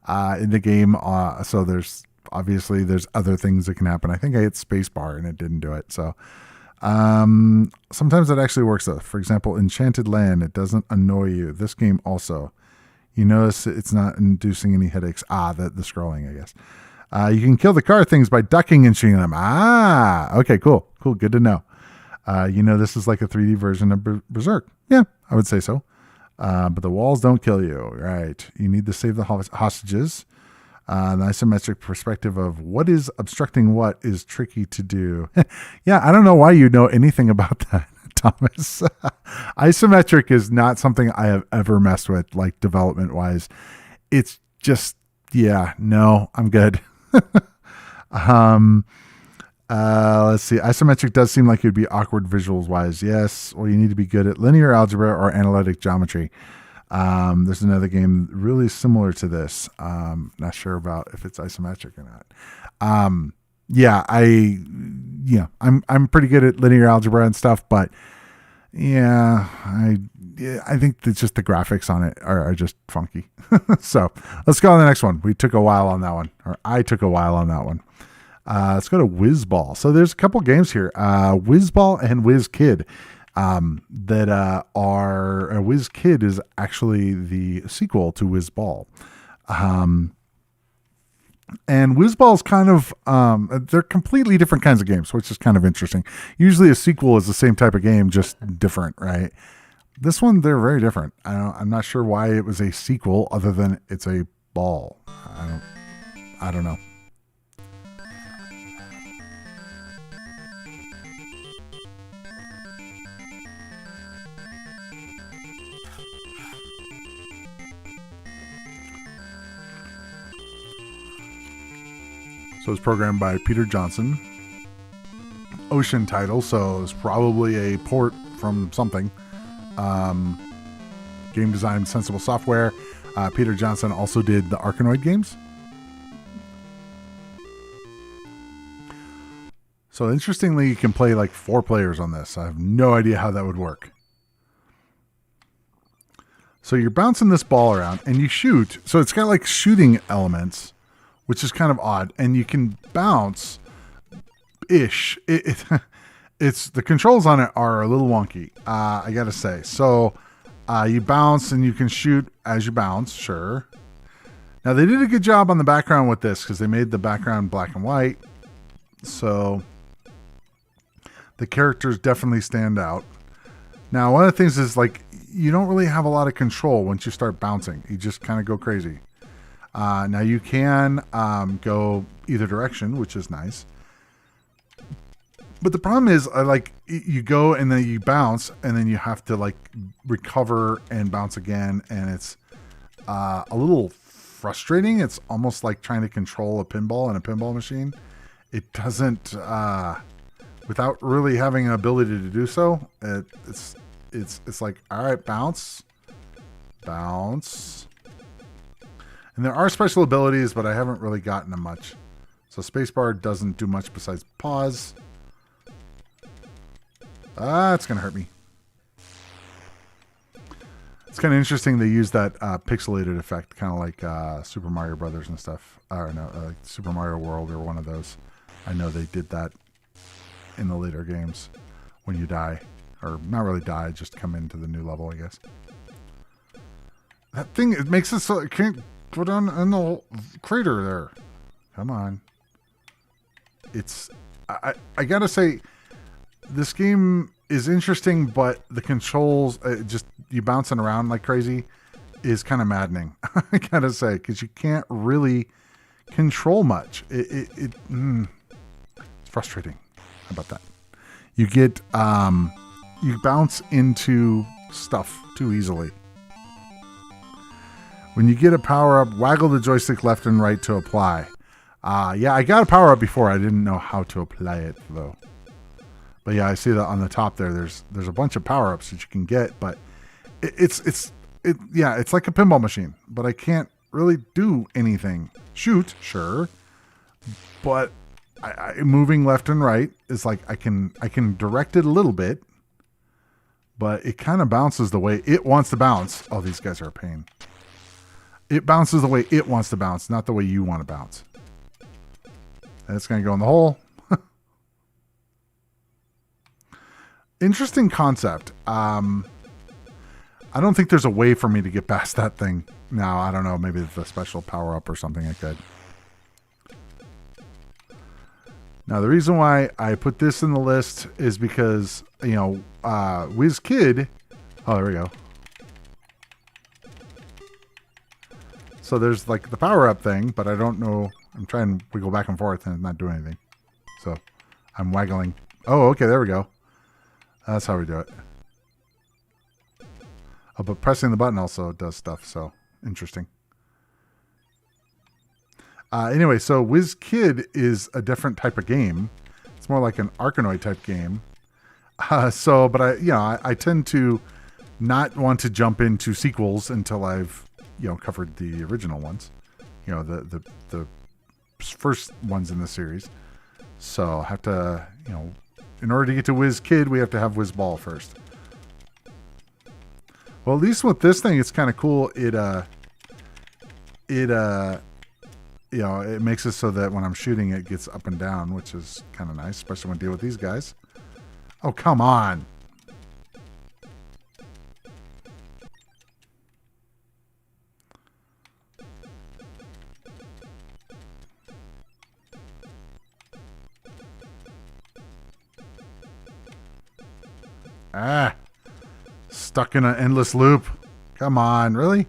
in the game. So there's other things that can happen. I think I hit spacebar and it didn't do it. So sometimes it actually works though. For example, Enchanted Land, it doesn't annoy you. This game also. You notice it's not inducing any headaches. The scrolling, I guess. You can kill the car things by ducking and shooting them. Okay, cool. Good to know. This is like a 3D version of Berserk. Yeah, I would say so. But the walls don't kill you, right? You need to save the hostages. The isometric perspective of what is obstructing what is tricky to do. Yeah, I don't know why you know anything about that, Thomas. Isometric is not something I have ever messed with, like development-wise. It's just, no, I'm good. Let's see. Isometric does seem like it would be awkward visuals wise. Yes. Well, you need to be good at linear algebra or analytic geometry. There's another game really similar to this. Not sure about if it's isometric or not. I'm pretty good at linear algebra and stuff, but I think that just the graphics on it are just funky. So let's go on the next one. We took a while on that one, or I took a while on that one. Let's go to Whiz Ball. So there's a couple games here, Whiz Ball and Whiz Kid, that are Whiz Kid is actually the sequel to Whiz Ball. And Whiz Ball is kind of, they're completely different kinds of games, which is kind of interesting. Usually a sequel is the same type of game, just different, right? This one, they're very different. I'm not sure why it was a sequel other than it's a ball. I don't know. So it's programmed by Peter Johnson. Ocean title, so it's probably a port from something. Game design, Sensible Software. Peter Johnson also did the Arkanoid games. So interestingly, you can play like 4 players on this. I have no idea how that would work. So you're bouncing this ball around and you shoot. So it's got like shooting elements, which is kind of odd. And you can bounce ish. It's the controls on it are a little wonky. I gotta say. So you bounce and you can shoot as you bounce. Sure. Now they did a good job on the background with this because they made the background black and white. So the characters definitely stand out. Now, one of the things is like you don't really have a lot of control once you start bouncing. You just kind of go crazy. Now you can go either direction, which is nice. But the problem is, like, you go and then you bounce, and then you have to like recover and bounce again, and it's a little frustrating. It's almost like trying to control a pinball in a pinball machine. It doesn't, without really having an ability to do so. It's like, all right, bounce, bounce. And there are special abilities, but I haven't really gotten them much. So spacebar doesn't do much besides pause. It's going to hurt me. It's kind of interesting they use that pixelated effect, kind of like Super Mario Brothers and stuff. Or no, like Super Mario World or one of those. I know they did that in the later games when you die. Or not really die, just come into the new level, I guess. That thing, it makes it so it can't go down in the crater there. Come on. It's... I gotta say, this game is interesting, but the controls, just you bouncing around like crazy, is kind of maddening. I gotta say, because you can't really control much. It's frustrating. How about that? You get... you bounce into stuff too easily. When you get a power-up, waggle the joystick left and right to apply. Yeah, I got a power-up before. I didn't know how to apply it, though. But yeah, I see that on the top there. There's a bunch of power-ups that you can get, but it's like a pinball machine. But I can't really do anything. Shoot, sure. But moving left and right is like I can direct it a little bit. But it kind of bounces the way it wants to bounce. Oh, these guys are a pain. It bounces the way it wants to bounce, not the way you want to bounce. And it's going to go in the hole. Interesting concept. I don't think there's a way for me to get past that thing. Now, I don't know. Maybe it's a special power-up or something I could. Now, the reason why I put this in the list is because, you know, Whiz Kid. Oh, there we go. So there's like the power-up thing, but I don't know. I'm trying to wiggle back and forth and it's not doing anything. So I'm waggling. Oh, okay, there we go. That's how we do it. Oh, but pressing the button also does stuff, so interesting. Anyway, so Whiz Kid is a different type of game. It's more like an Arkanoid type game. But I tend to not want to jump into sequels until I've, covered the original ones. The first ones in the series. So I have to, in order to get to Whiz Kid, we have to have Whiz Ball first. Well, at least with this thing, it's kind of cool. It makes it so that when I'm shooting, it gets up and down, which is kind of nice, especially when I deal with these guys. Oh, come on. Stuck in an endless loop. Come on, really?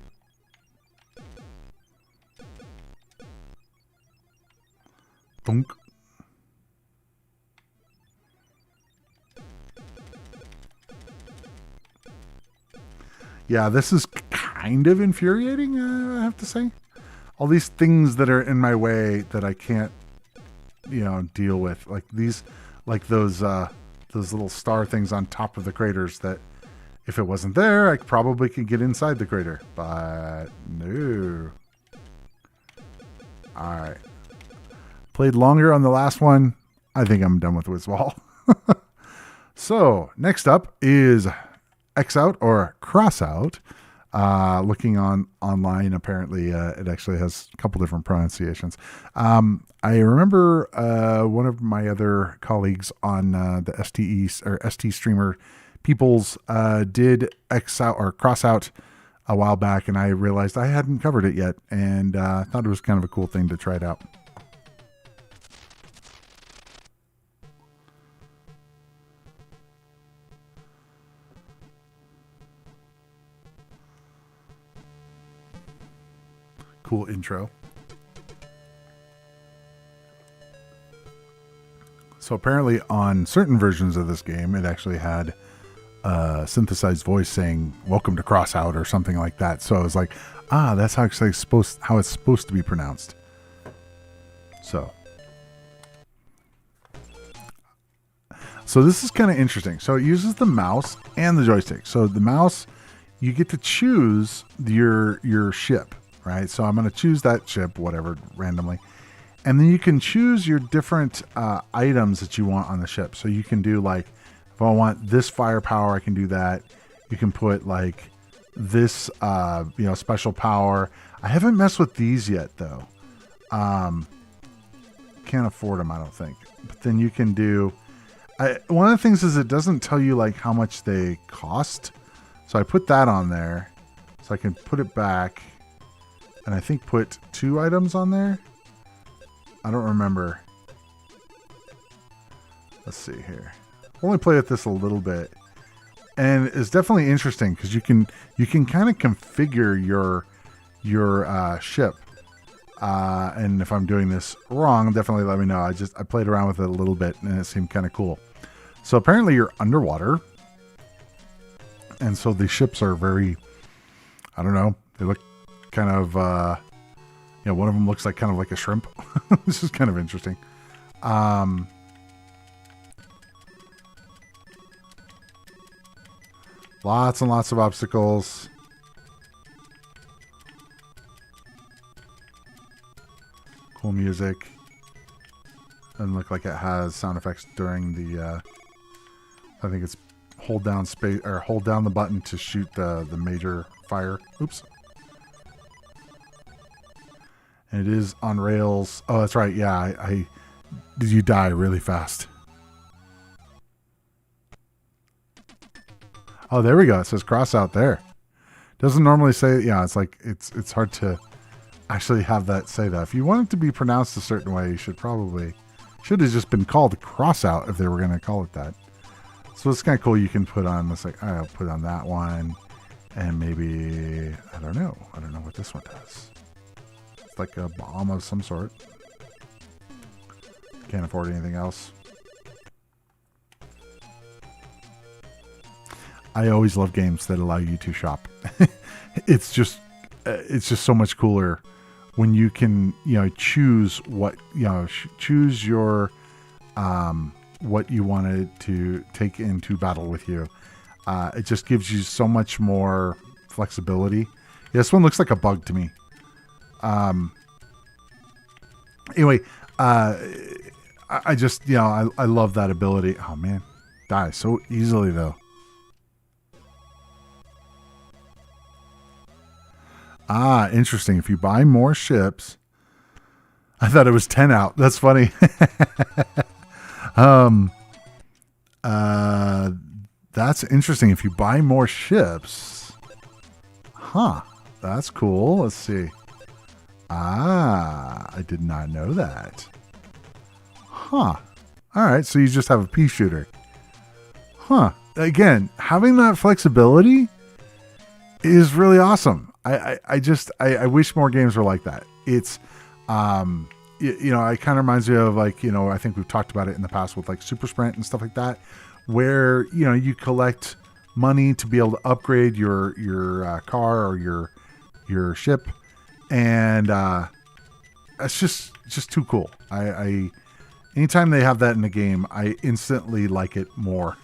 Thunk. Yeah, this is kind of infuriating, I have to say. All these things that are in my way that I can't deal with like these, like those little star things on top of the craters that if it wasn't there, I probably could get inside the crater, but no. All right. Played longer on the last one. I think I'm done with Wizball. So next up is X-Out or Crossout. Looking online, apparently it actually has a couple different pronunciations. I remember one of my other colleagues on the STE or ST streamer peoples did X-Out or Crossout a while back, and I realized I hadn't covered it yet, and thought it was kind of a cool thing to try it out. Cool intro. So apparently on certain versions of this game, it actually had a synthesized voice saying "Welcome to Crossout" or something like that. So I was like, that's how it's supposed to be pronounced. So this is kind of interesting. So it uses the mouse and the joystick. So the mouse, you get to choose your ship. Right, so I'm going to choose that ship, whatever, randomly. And then you can choose your different items that you want on the ship. So you can do like, if I want this firepower, I can do that. You can put like this, special power. I haven't messed with these yet, though. Can't afford them, I don't think. But then you can do... one of the things is it doesn't tell you like how much they cost. So I put that on there. So I can put it back. And I think put 2 items on there. I don't remember. Let's see here. Only played with this a little bit, and it's definitely interesting because you can kind of configure your ship. And if I'm doing this wrong, definitely let me know. I played around with it a little bit, and it seemed kind of cool. So apparently you're underwater, and so the ships are very, I don't know, they look kind of, one of them looks like kind of like a shrimp. This is kind of interesting. Lots and lots of obstacles. Cool music. Doesn't look like it has sound effects during the, I think it's hold down space or hold down the button to shoot the major fire. Oops. And it is on rails. Oh, that's right. Yeah, did you die really fast? Oh, there we go. It says Crossout there. Doesn't normally say. Yeah, it's like it's hard to actually have that say that. If you want it to be pronounced a certain way, you should have just been called Crossout if they were going to call it that. So it's kind of cool. You can put on. Let's like I'll put on that one, and maybe I don't know what this one does. Like a bomb of some sort. Can't afford anything else. I always love games that allow you to shop. It's just so much cooler when you can choose what choose your what you wanted to take into battle with you. It just gives you so much more flexibility. Yeah, this one looks like a bug to me. Anyway, I just, I love that ability. Oh man, die so easily though. Interesting. If you buy more ships, I thought it was 10 out. That's funny. That's interesting. If you buy more ships, that's cool. Let's see. I did not know that. All right, so you just have a pea shooter. Again, having that flexibility is really awesome. I wish more games were like that. It's, it kind of reminds me of like, I think we've talked about it in the past with like Super Sprint and stuff like that, where, you collect money to be able to upgrade your car or your ship. And it's just too cool. Anytime they have that in the game, I instantly like it more.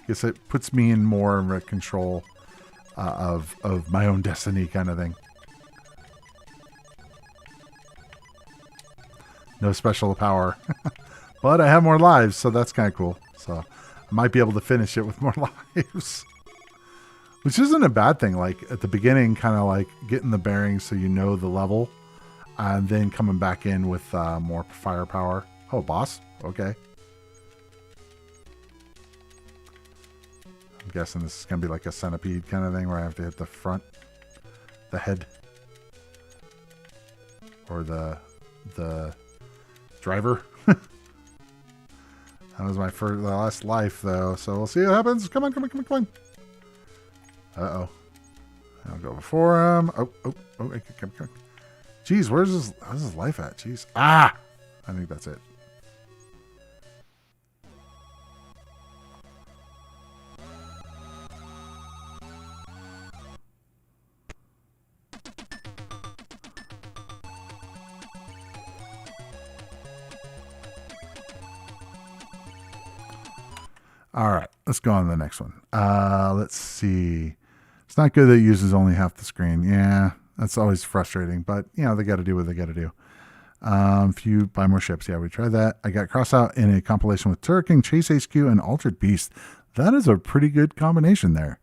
Guess it puts me in more of a control of my own destiny kind of thing. No special power. But I have more lives, so that's kind of cool. So I might be able to finish it with more lives. Which isn't a bad thing. Like at the beginning, kind of like getting the bearings so you know the level. And then coming back in with more firepower. Oh, boss? Okay. I'm guessing this is going to be like a centipede kind of thing where I have to hit the front, the head, or the driver. That was my last life, though. So we'll see what happens. Come on, come on, come on, come on. Uh-oh. I'll go before him. Oh, come on. Jeez, how's his life at? Jeez. Ah! I think that's it. All right, let's go on to the next one. Let's see. It's not good that it uses only half the screen. Yeah, that's always frustrating, but you know, they got to do what they got to do. If you buy more ships, yeah, we tried that. I got Crossout in a compilation with Turrican, Chase HQ, and Altered Beast. That is a pretty good combination there.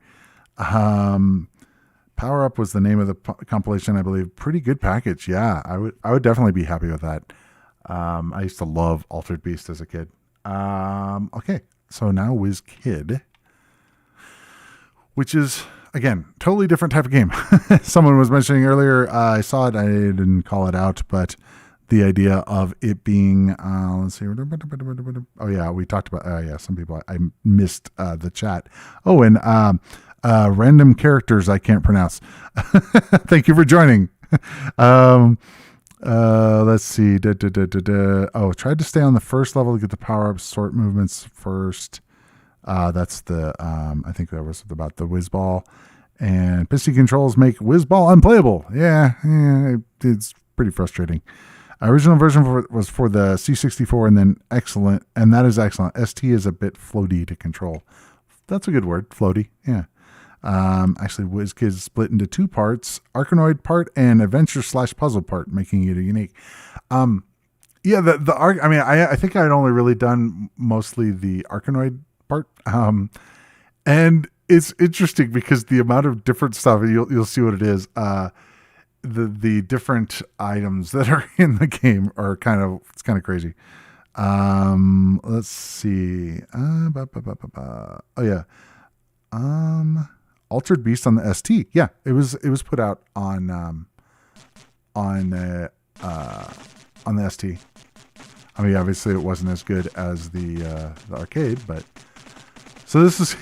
Power Up was the name of the compilation, I believe. Pretty good package. Yeah, I would definitely be happy with that. I used to love Altered Beast as a kid. Okay, so now Whiz Kid, which is, again, totally different type of game. Someone was mentioning earlier, I saw it, I didn't call it out, but the idea of it being, let's see. Oh, yeah, we talked about, yeah, some people, I missed the chat. Oh, and random characters I can't pronounce. Thank you for joining. Let's see. Oh, tried to stay on the first level to get the power-up sort movements first. That's the, I think that was about the Whiz Ball. And piston controls make Whiz Ball unplayable. Yeah, it's pretty frustrating. Original version was for the C64 and then excellent. And that is excellent. ST is a bit floaty to control. That's a good word. Floaty. Yeah. Actually, WizKid is split into two parts, Arkanoid part and adventure/puzzle part, making it unique. Yeah, I mean, I think I'd only really done mostly the Arkanoid part. And it's interesting because the amount of different stuff, you'll see what it is. The different items that are in the game are it's kind of crazy. Let's see. Oh yeah. Altered Beast on the ST. Yeah, it was put out on the ST. I mean, obviously it wasn't as good as the arcade, but so this is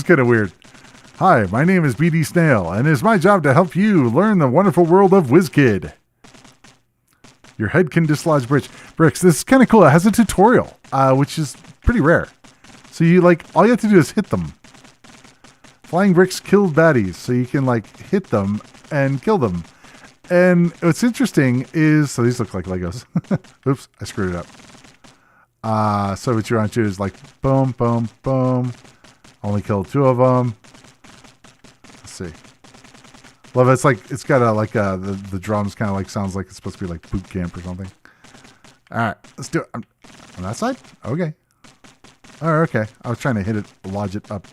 kind of weird. Hi, my name is BD Snail, and it's my job to help you learn the wonderful world of WizKid. Your head can dislodge bricks. This is kind of cool. It has a tutorial, which is pretty rare. So all you have to do is hit them. Flying bricks kill baddies, so you can hit them and kill them. And what's interesting is, so these look like Legos. Oops, I screwed it up. So what you want to do is boom, boom, boom. Only killed two of them. Let's see. Love it. It's got the drums kind of sounds like it's supposed to be boot camp or something. All right, let's do it. On that side? Okay. Oh, okay. I was trying to hit it, lodge it up.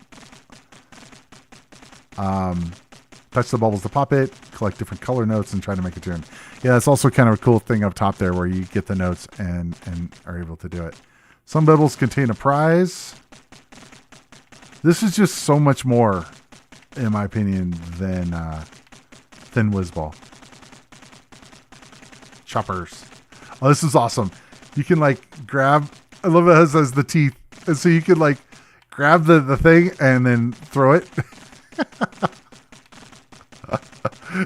Touch the bubbles to pop it, collect different color notes, and try to make a tune. Yeah, it's also kind of a cool thing up top there where you get the notes and are able to do it. Some bubbles contain a prize. This is just so much more, in my opinion, than Wizball. Choppers. Oh, this is awesome. You can grab. I love it as the teeth, and so you can grab the thing and then throw it.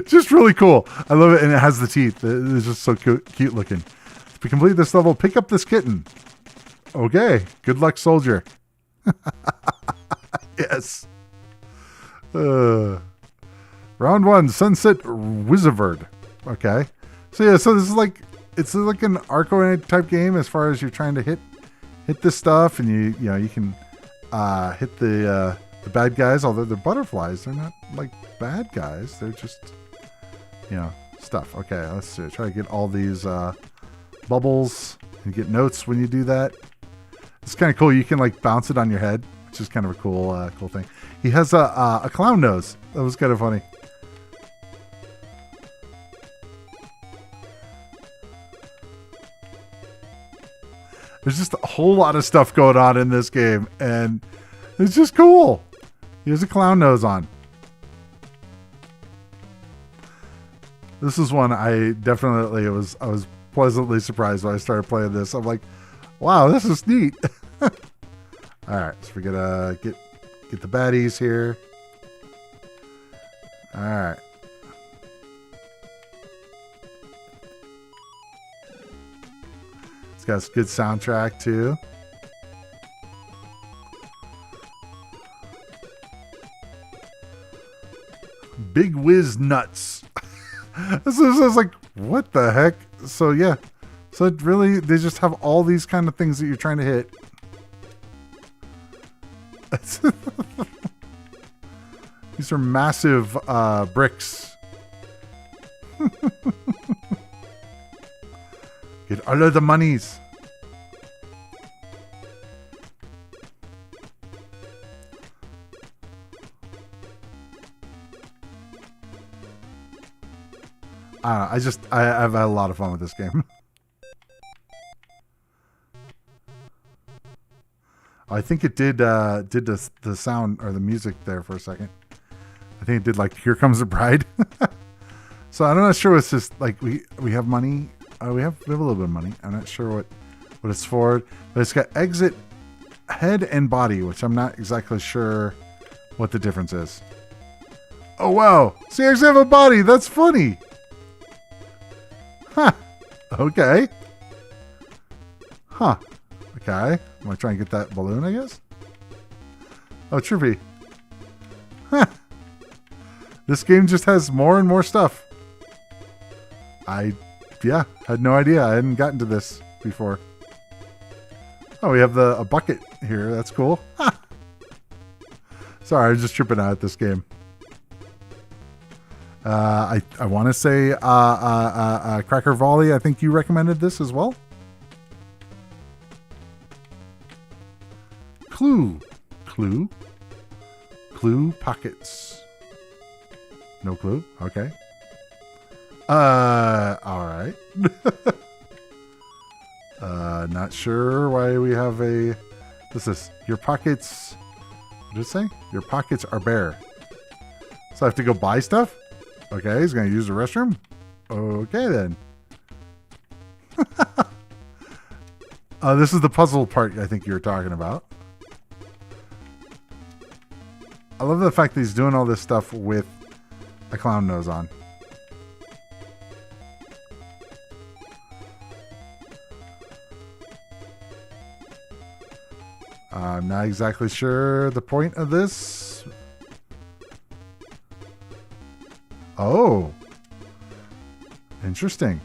Just really cool. I love it, and it has the teeth. It's just so cute looking. To complete this level, pick up this kitten. Okay. Good luck, soldier. Yes. Round 1, Sunset Wizard. Okay. So yeah, so this is it's like an Arco type game as far as you're trying to hit this stuff, and you know you can hit the bad guys. Although they're butterflies, they're not like bad guys. They're just stuff. Okay, let's see. Try to get all these bubbles and get notes when you do that. It's kind of cool. You can like bounce it on your head, which is kind of a cool thing. He has a clown nose. That was kind of funny. There's just a whole lot of stuff going on in this game, and it's just cool. He has a clown nose on. This is one I was pleasantly surprised when I started playing this. I'm like, wow, this is neat. All right, so we're gonna get the baddies here. All right. It's got a good soundtrack too. Big Whiz Nuts. This is like, what the heck? So yeah. So it really, they just have all these kind of things that you're trying to hit. These are massive bricks. Get all of the monies. I've had a lot of fun with this game. I think it did the sound or the music there for a second. I think it did like Here Comes the Bride. So I'm not sure it's just like we have money. We have a little bit of money. I'm not sure what it's for, but it's got exit, head, and body, which I'm not exactly sure what the difference is. Oh wow! So you actually have a body. That's funny. Huh. Okay. Huh. Okay. I'm gonna try and get that balloon, I guess. Oh, trippy. Huh. This game just has more and more stuff. Had no idea. I hadn't gotten to this before. Oh, we have a bucket here. That's cool. Ha! Sorry, I was just tripping out at this game. I want to say Cracker Volley. I think you recommended this as well. Clue pockets. No clue. Okay. All right. Not sure why we have this is your pockets. What did it say? Your pockets are bare. So I have to go buy stuff? Okay, he's going to use the restroom? Okay, then. This is the puzzle part I think you were talking about. I love the fact that he's doing all this stuff with a clown nose on. I'm not exactly sure the point of this. Oh. Interesting.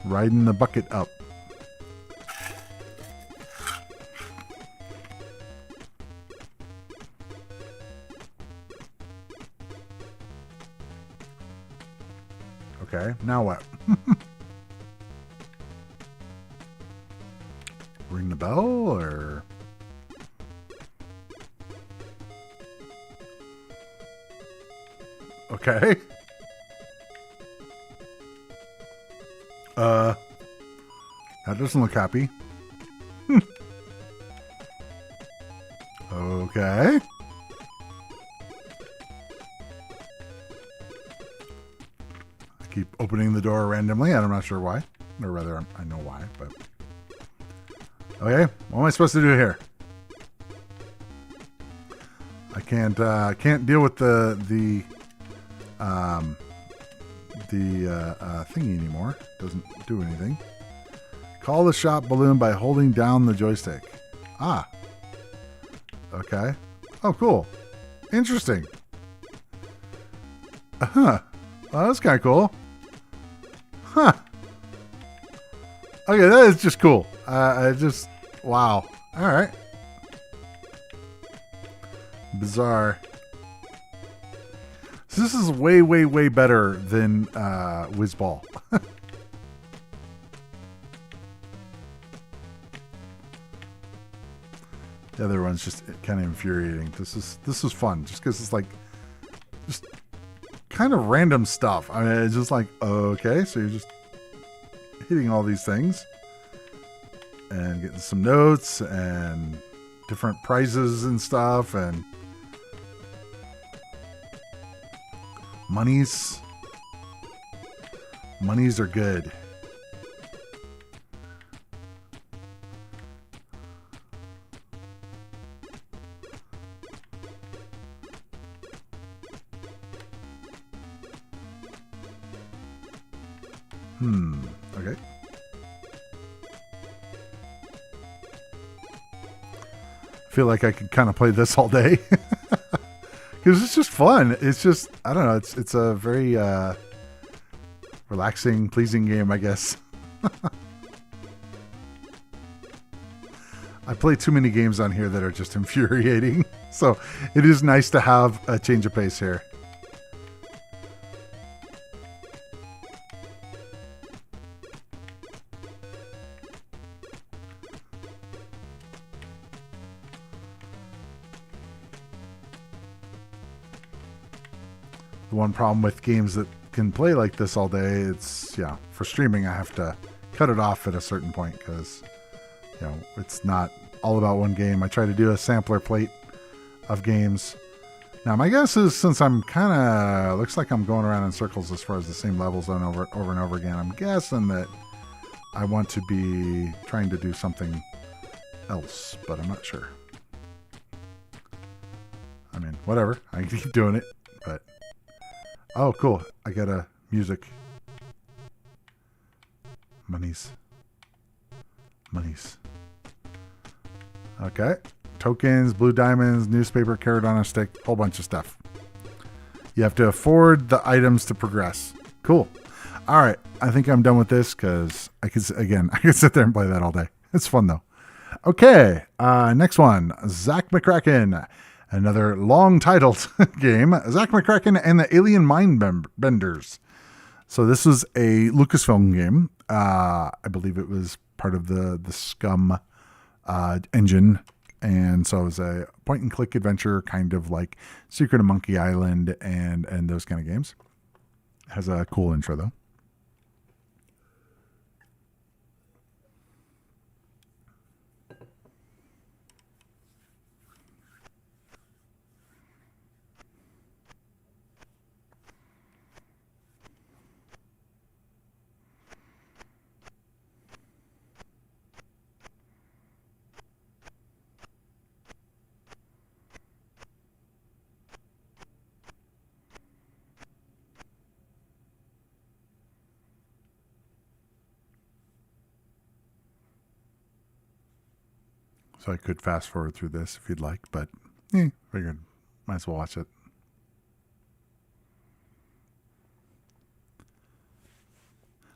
Riding the bucket up. Okay, now what? Ring the bell, or... Okay. That doesn't look happy. Okay. I keep opening the door randomly, and I'm not sure why. Or rather, I know why, but... Okay, what am I supposed to do here? I can't deal with the thingy anymore. Doesn't do anything. Call the shop balloon by holding down the joystick. Ah. Okay. Oh, cool. Interesting. Huh. Well, that's kind of cool. Huh. Okay, that is just cool. Wow. All right. Bizarre. So this is way, way, way better than Whiz Ball. The other one's just kind of infuriating. This is fun, just because it's like just kind of random stuff. I mean, it's just like, okay, so you're just hitting all these things and getting some notes and different prizes and stuff and monies. Monies are good. Okay. I feel like I could kind of play this all day because it's just fun. It's just, I don't know. It's a very relaxing, pleasing game, I guess. I play too many games on here that are just infuriating. So it is nice to have a change of pace here. The one problem with games that can play like this all day, it's, yeah, for streaming, I have to cut it off at a certain point because, you know, it's not all about one game. I try to do a sampler plate of games. Now, my guess is since I'm kind of, looks like I'm going around in circles as far as the same levels over and over again, I'm guessing that I want to be trying to do something else, but I'm not sure. I mean, whatever. I can keep doing it, but... Oh, cool. I got a music. Monies. Okay. Tokens, blue diamonds, newspaper, carrot on a stick, whole bunch of stuff. You have to afford the items to progress. Cool. All right. I think I'm done with this because I could sit there and play that all day. It's fun though. Okay. Next one. Zak McKracken. Another long-titled game, Zak McKracken and the Alien Mindbenders. So this was a Lucasfilm game. I believe it was part of the Scum engine. And so it was a point-and-click adventure, kind of like Secret of Monkey Island and those kind of games. It has a cool intro, though. So I could fast forward through this if you'd like, but figured might as well watch it.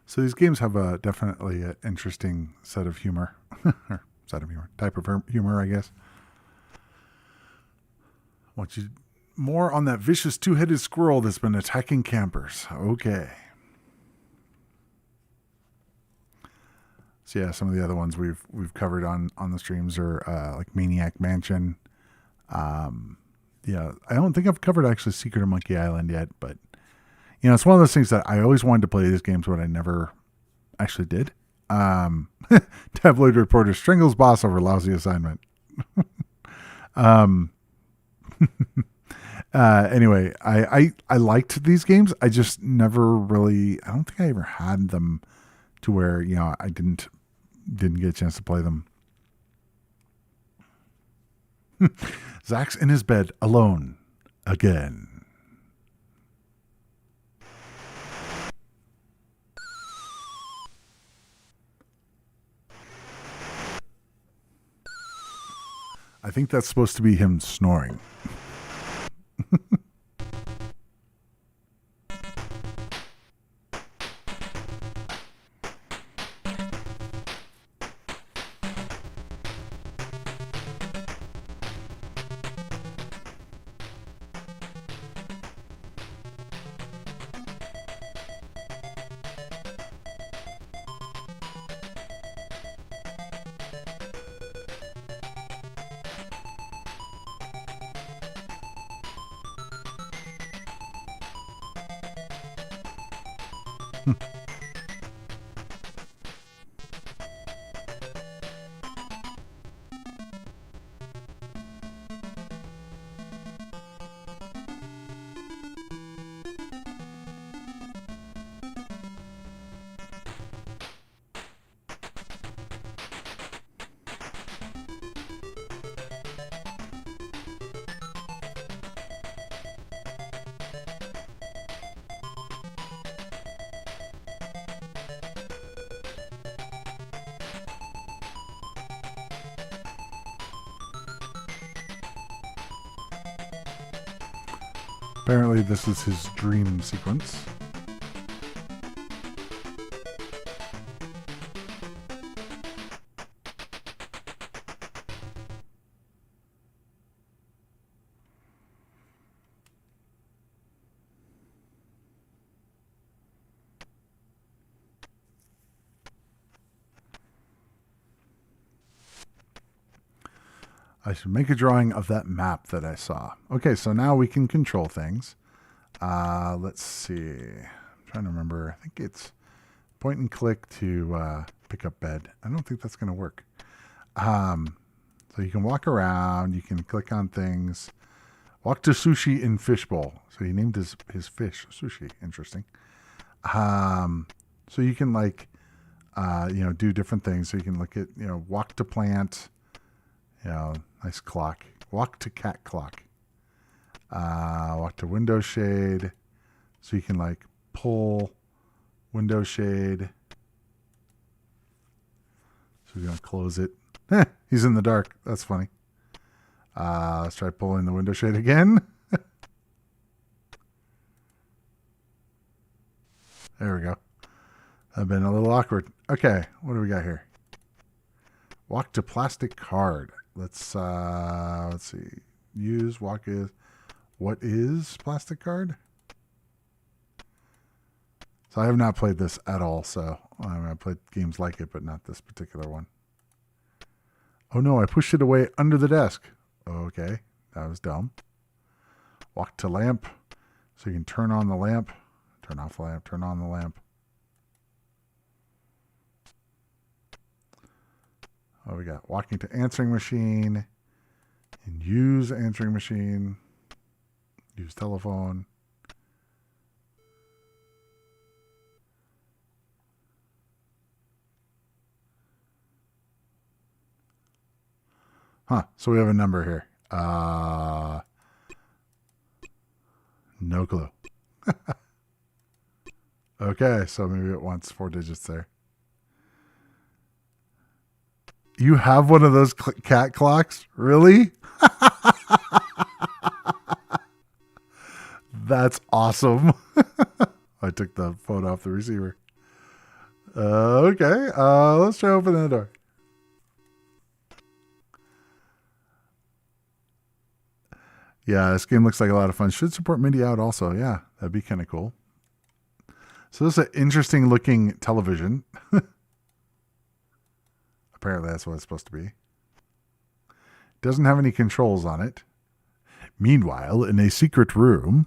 So these games have definitely an interesting set of humor, or type of humor, I guess. Want you more on that vicious two-headed squirrel that's been attacking campers. Okay. So yeah, some of the other ones we've covered on the streams are like Maniac Mansion. Yeah, I don't think I've covered actually Secret of Monkey Island yet, but you know, it's one of those things that I always wanted to play these games, but I never actually did. Tabloid reporter strangles boss over lousy assignment. Anyway, I liked these games. I just never really, I don't think I ever had them to where, you know, I didn't get a chance to play them. Zak's in his bed alone again. I think that's supposed to be him snoring. Apparently this is his dream sequence. I should make a drawing of that map that I saw. Okay, so now we can control things. Let's see. I'm trying to remember. I think it's point and click to pick up bed. I don't think that's going to work. So you can walk around. You can click on things. Walk to sushi in fishbowl. So he named his fish sushi. Interesting. So you can like, do different things. So you can look at, walk to plant. Nice clock. Walk to cat clock. Walk to window shade. So you can like pull window shade. So we're going to close it. He's in the dark. That's funny. Let's try pulling the window shade again. There we go. I've been a little awkward. Okay, what do we got here? Walk to plastic card. Let's see. Use walk is. What is plastic card? So I have not played this at all. So I've played games like it, but not this particular one. Oh no, I pushed it away under the desk. Okay, that was dumb. Walk to lamp. So you can turn on the lamp, turn off the lamp, turn on the lamp. Oh, we got walking to answering machine and use answering machine, use telephone. So we have a number here. No clue. Okay, so maybe it wants 4 digits there. You have one of those cat clocks? Really? That's awesome. I took the phone off the receiver. Okay, let's try opening the door. Yeah, this game looks like a lot of fun. Should support MIDI out also. Yeah, that'd be kind of cool. So this is an interesting looking television. Apparently that's what it's supposed to be. Doesn't have any controls on it. Meanwhile, in a secret room,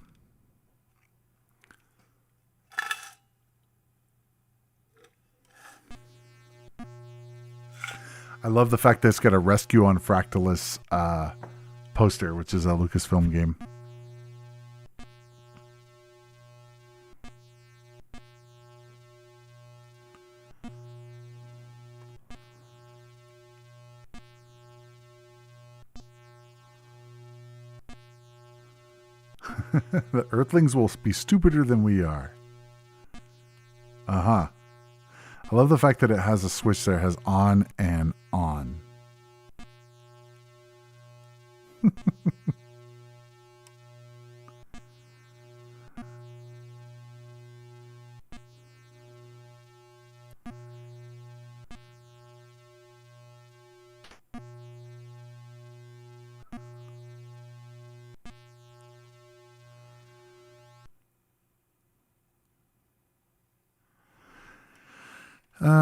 I love the fact that it's got a Rescue on Fractalus poster, which is a Lucasfilm game. The Earthlings will be stupider than we are. I love the fact that it has a switch there, has on and on.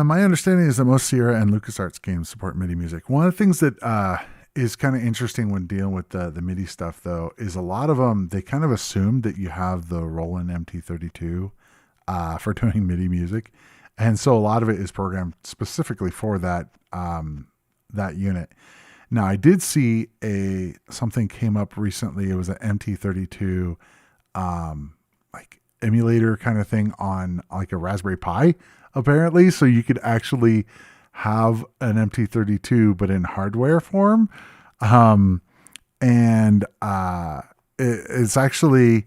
My understanding is that most Sierra and LucasArts games support MIDI music. One of the things that is kind of interesting when dealing with the MIDI stuff, though, is a lot of them, they kind of assume that you have the Roland MT32 for doing MIDI music. And so a lot of it is programmed specifically for that that unit. Now I did see something came up recently. It was an MT32 like emulator kind of thing on like a Raspberry Pi, apparently. So you could actually have an MT32 but in hardware form. It's actually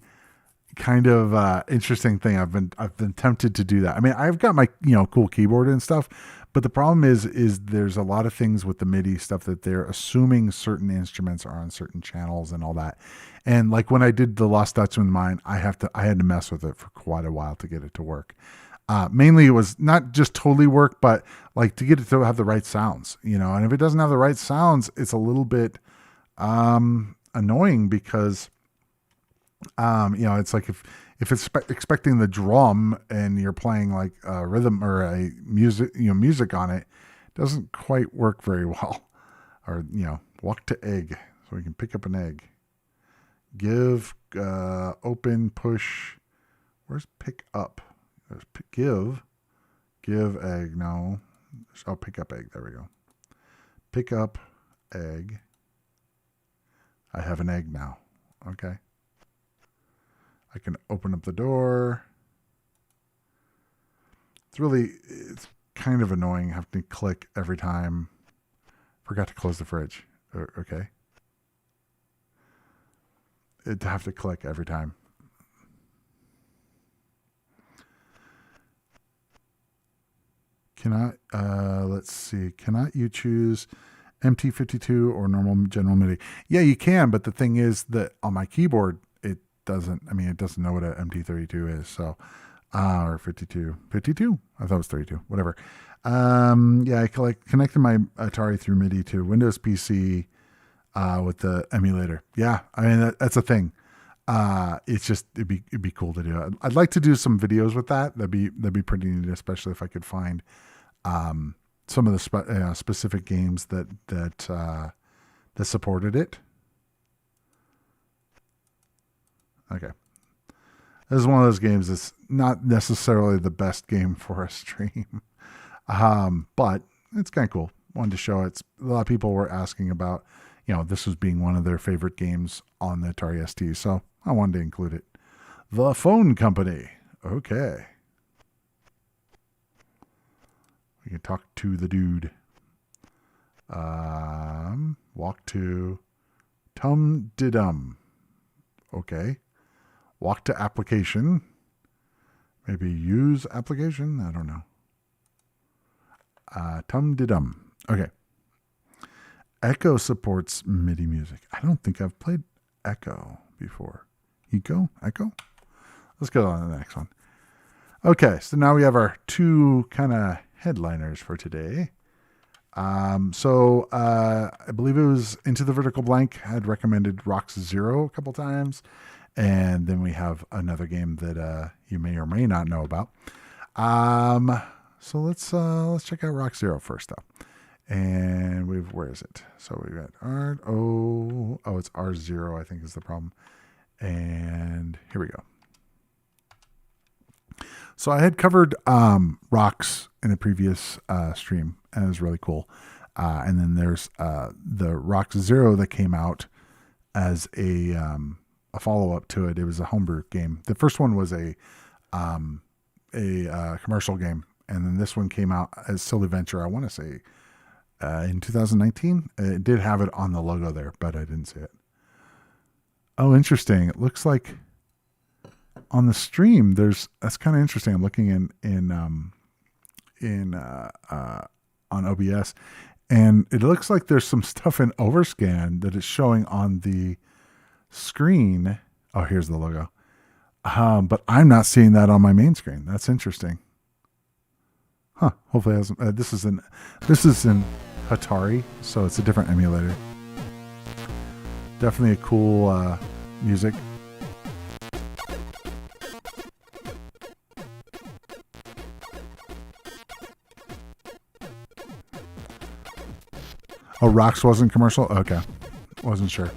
kind of interesting thing. I've been tempted to do that. I mean, I've got my cool keyboard and stuff, but the problem is there's a lot of things with the MIDI stuff that they're assuming certain instruments are on certain channels and all that. And like when I did the Lost Dutchman mine, I had to mess with it for quite a while to get it to work. Mainly it was not just totally work, but like to get it to have the right sounds, and if it doesn't have the right sounds, it's a little bit annoying because it's like if it's expecting the drum and you're playing like a rhythm or a music on it, doesn't quite work very well. Or walk to egg, so we can pick up an egg. Give, open, push. Where's pick up? There's give egg. No, I'll pick up egg. There we go. Pick up egg. I have an egg now. Okay. I can open up the door. It's kind of annoying having to click every time. Forgot to close the fridge. Okay. To have to click every time. Let's see. Cannot you choose MT52 or normal general MIDI? Yeah, you can, but the thing is that on my keyboard, it doesn't know what an MT32 is. So, or 52. I thought it was 32, whatever. Yeah, I connected my Atari through MIDI to Windows PC, with the emulator. Yeah. I mean, that's a thing. It's just, it'd be cool to do. I'd like to do some videos with that. That'd be pretty neat, especially if I could find, some of the specific games that supported it. Okay. This is one of those games that's not necessarily the best game for a stream. But it's kind of cool. Wanted to show it. A lot of people were asking about, this was being one of their favorite games on the Atari ST. So I wanted to include it. The Phone Company. Okay. We can talk to the dude. Walk to Tum Didum. Okay. Walk to application. Maybe use application. I don't know. Tum Didum. Okay. Echo supports MIDI music. I don't think I've played Echo before. Echo? Let's go on to the next one. Okay, so now we have our two kind of headliners for today. I believe it was Into the Vertical Blank had recommended R0X Zero a couple times. And then we have another game that you may or may not know about. So let's check out R0X Zero first though. And where is it? So we've got it's R0, I think is the problem. And here we go. So I had covered R0X in a previous stream, and it was really cool. And then there's the R0X Zero that came out as a follow-up to it. It was a homebrew game. The first one was a commercial game, and then this one came out as Silly Venture, I want to say, in 2019. It did have it on the logo there, but I didn't see it. Oh, interesting. It looks like on the stream, that's kind of interesting. I'm looking on OBS, and it looks like there's some stuff in Overscan that is showing on the screen. Oh, here's the logo. But I'm not seeing that on my main screen. That's interesting. Huh. Hopefully it hasn't, this is in Atari, so it's a different emulator. Definitely a cool music. Oh, R0X wasn't commercial? Okay. Wasn't sure.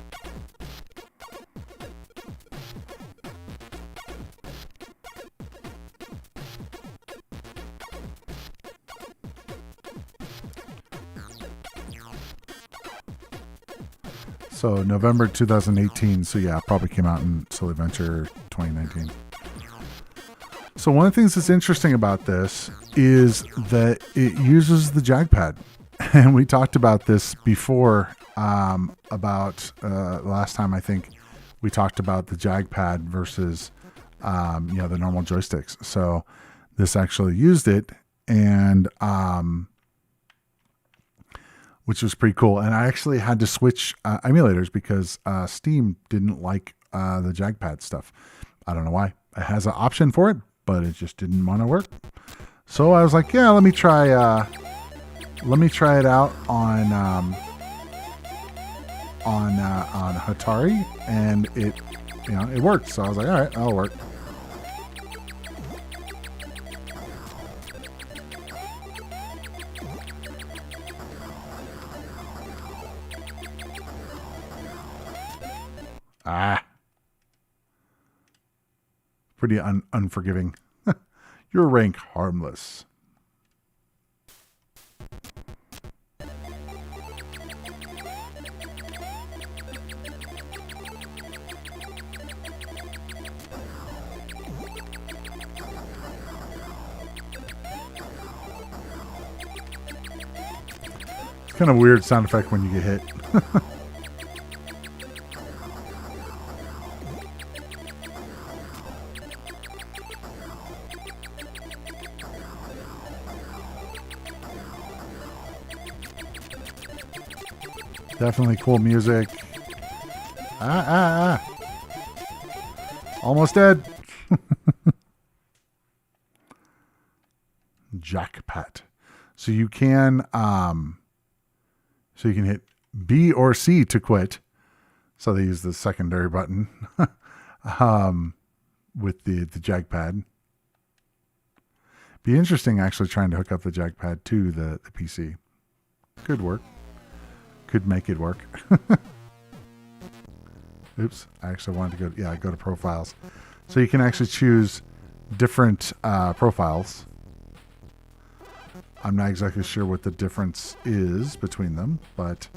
So November 2018. So yeah, probably came out in Silly Adventure 2019. So one of the things that's interesting about this is that it uses the JagPad. And we talked about this before, about last time I think we talked about the JagPad versus the normal joysticks. So this actually used it, and which was pretty cool. And I actually had to switch emulators because Steam didn't like the JagPad stuff. I don't know why. It has an option for it, but it just didn't want to work. So I was like, yeah, let me try it out on Atari, and it worked. So I was like, all right, that'll work. Pretty unforgiving. Your rank harmless. It's kind of a weird sound effect when you get hit. Definitely cool music. Almost dead. Jackpot. So you can hit B or C to quit. So they use the secondary button with the JagPad. Be interesting actually trying to hook up the JagPad to the PC. Could work. Could make it work. Oops, I actually wanted to go to profiles. So you can actually choose different profiles. I'm not exactly sure what the difference is between them, but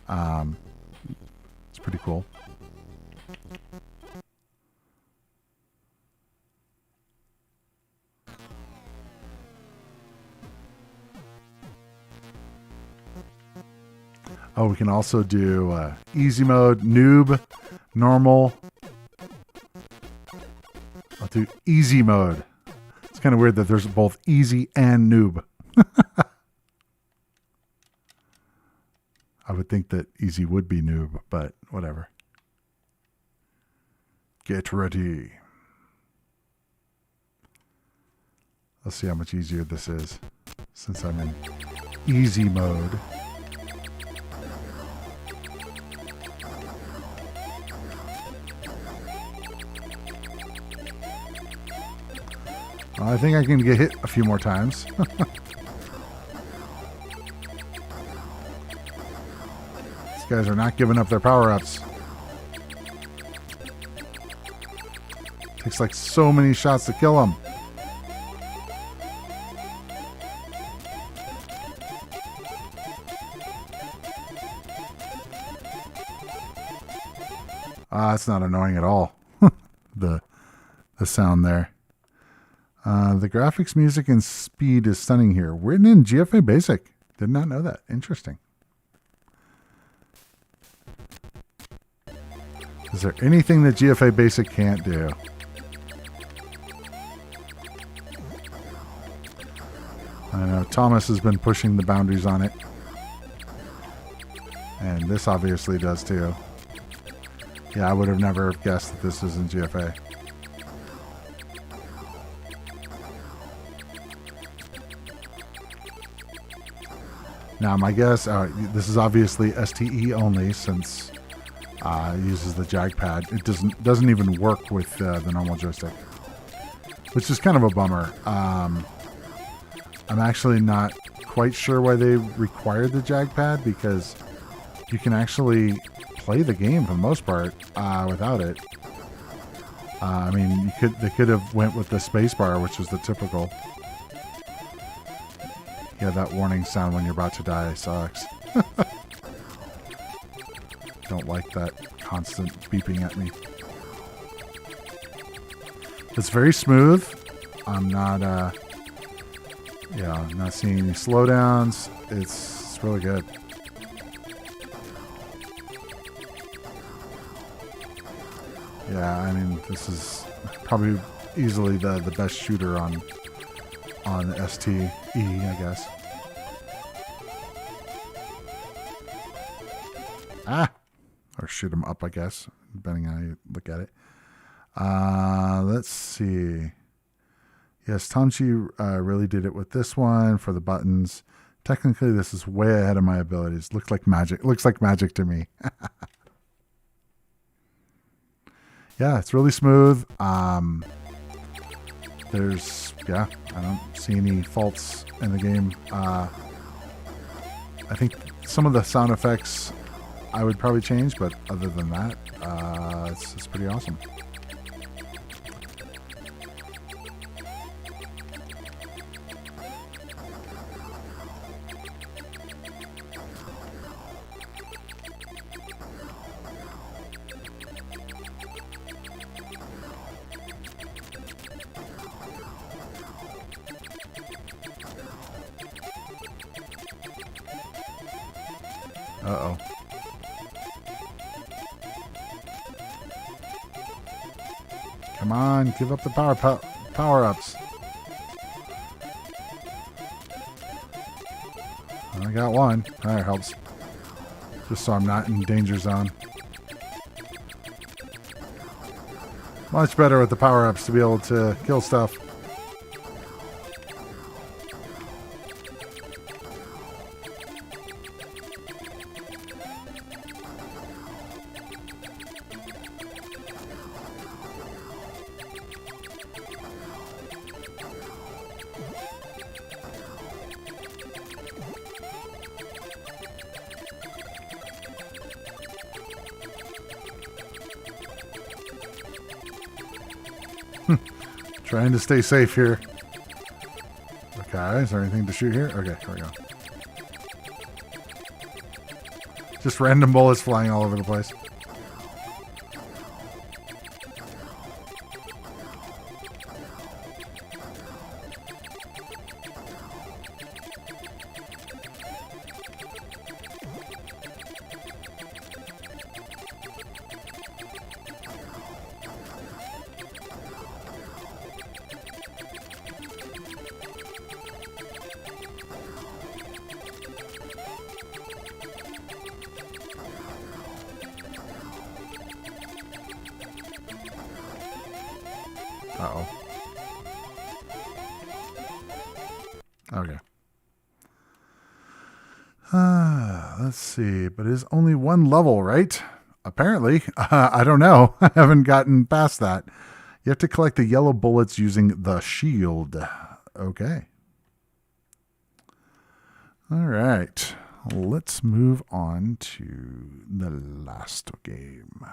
it's pretty cool. Oh, we can also do easy mode, noob, normal. I'll do easy mode. It's kind of weird that there's both easy and noob. I would think that easy would be noob, but whatever. Get ready. Let's see how much easier this is since I'm in easy mode. I think I can get hit a few more times. These guys are not giving up their power-ups. Takes like so many shots to kill them. It's not annoying at all. the sound there. The graphics, music, and speed is stunning here. Written in GFA Basic. Did not know that. Interesting. Is there anything that GFA Basic can't do? I know Thomas has been pushing the boundaries on it. And this obviously does too. Yeah, I would have never guessed that this is in GFA. Now, my guess, this is obviously STE only since it uses the JagPad. It doesn't even work with the normal joystick, which is kind of a bummer. I'm actually not quite sure why they required the JagPad, because you can actually play the game for the most part without it. I mean, they could have went with the spacebar, which is the typical. Yeah, that warning sound when you're about to die sucks. don't like that constant beeping at me. It's very smooth. I'm not, I'm not seeing any slowdowns. It's really good. Yeah, I mean, this is probably easily the best shooter on the STE, I guess. Or shoot them up, I guess, depending on how you look at it. Let's see. Yes, Tamchi really did it with this one for the buttons. Technically, this is way ahead of my abilities. Looks like magic. Looks like magic to me. Yeah, it's really smooth. I don't see any faults in the game. I think some of the sound effects I would probably change, but other than that, it's pretty awesome. Uh-oh. Come on, give up the power-ups. I got one. That helps. Just so I'm not in danger zone. Much better with the power-ups to be able to kill stuff. Trying to stay safe here. Okay, is there anything to shoot here? Okay, here we go. Just random bullets flying all over the place. Uh-oh. Okay. Let's see. But it is only one level, right? Apparently. I don't know. I haven't gotten past that. You have to collect the yellow bullets using the shield. Okay. All right. Let's move on to the last game.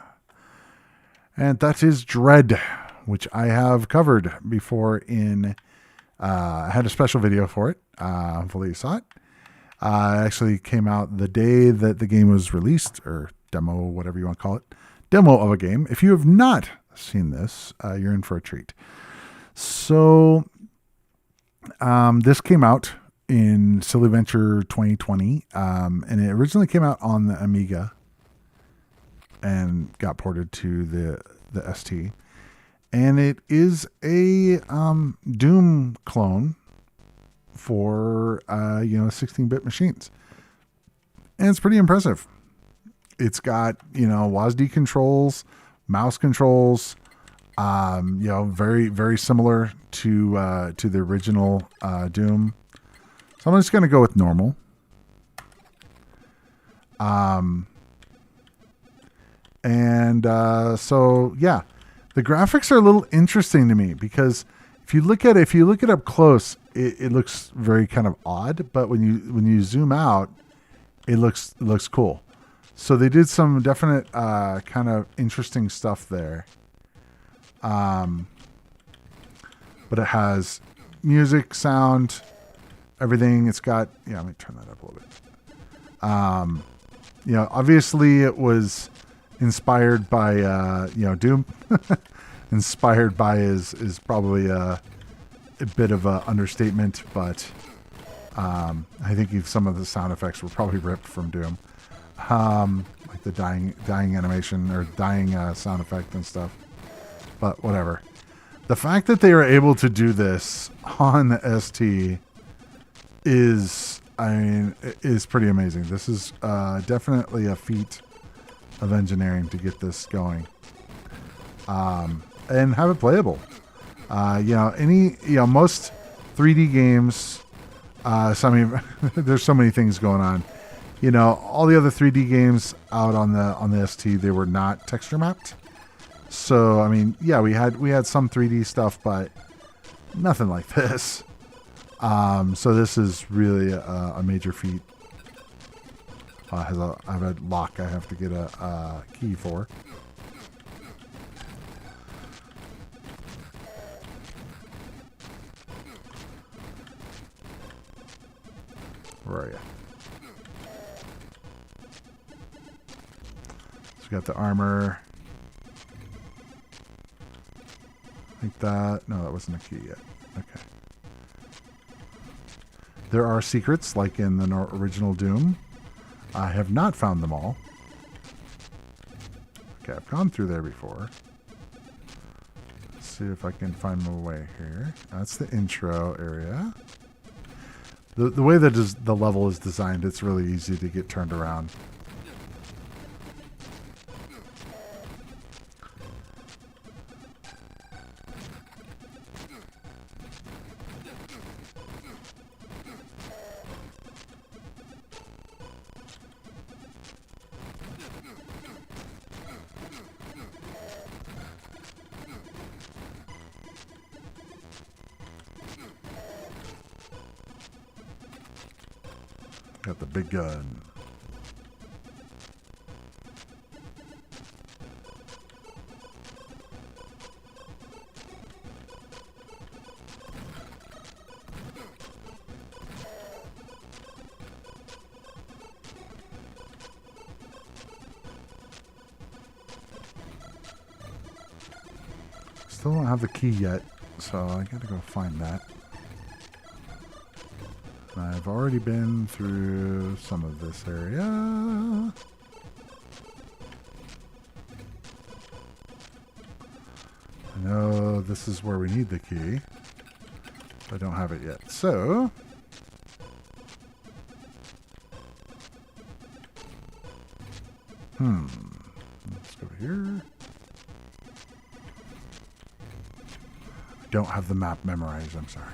And that is Dread, which I have covered before in, I had a special video for it. Hopefully you saw it. It actually came out the day that the game was released, or demo, whatever you want to call it. Demo of a game. If you have not seen this, you're in for a treat. So, this came out in Silly Venture 2020, and it originally came out on the Amiga and got ported to the ST. And it is a Doom clone for 16-bit machines. And it's pretty impressive. It's got, WASD controls, mouse controls, very, very similar to the original Doom. So I'm just going to go with normal. The graphics are a little interesting to me because if you look it up close, it looks very kind of odd, but when you zoom out, it looks cool. So they did some definite kind of interesting stuff there. But it has music, sound, everything. It's got, let me turn that up a little bit. You know, obviously it was inspired by Doom. Inspired by is probably a bit of an understatement, but I think some of the sound effects were probably ripped from Doom, like the dying animation or dying sound effect and stuff. But whatever. The fact that they were able to do this on the ST is pretty amazing. This is definitely a feat of engineering to get this going and have it playable. Most 3D games. There's so many things going on. You know, all the other 3D games out on the ST, they were not texture mapped. So I mean, yeah, we had some 3D stuff, but nothing like this. So this is really a major feat. I have a lock I have to get a key for. Where are you? So we got the armor. Like that. No, that wasn't a key yet. Okay. There are secrets, like in the original Doom. I have not found them all. Okay, I've gone through there before. Let's see if I can find my way here. That's the intro area. The way that the level is designed, it's really easy to get turned around. Got the big gun. Still don't have the key yet, so I gotta go find that. I've already been through some of this area. I know this is where we need the key. I don't have it yet. So, let's go here. I don't have the map memorized, I'm sorry.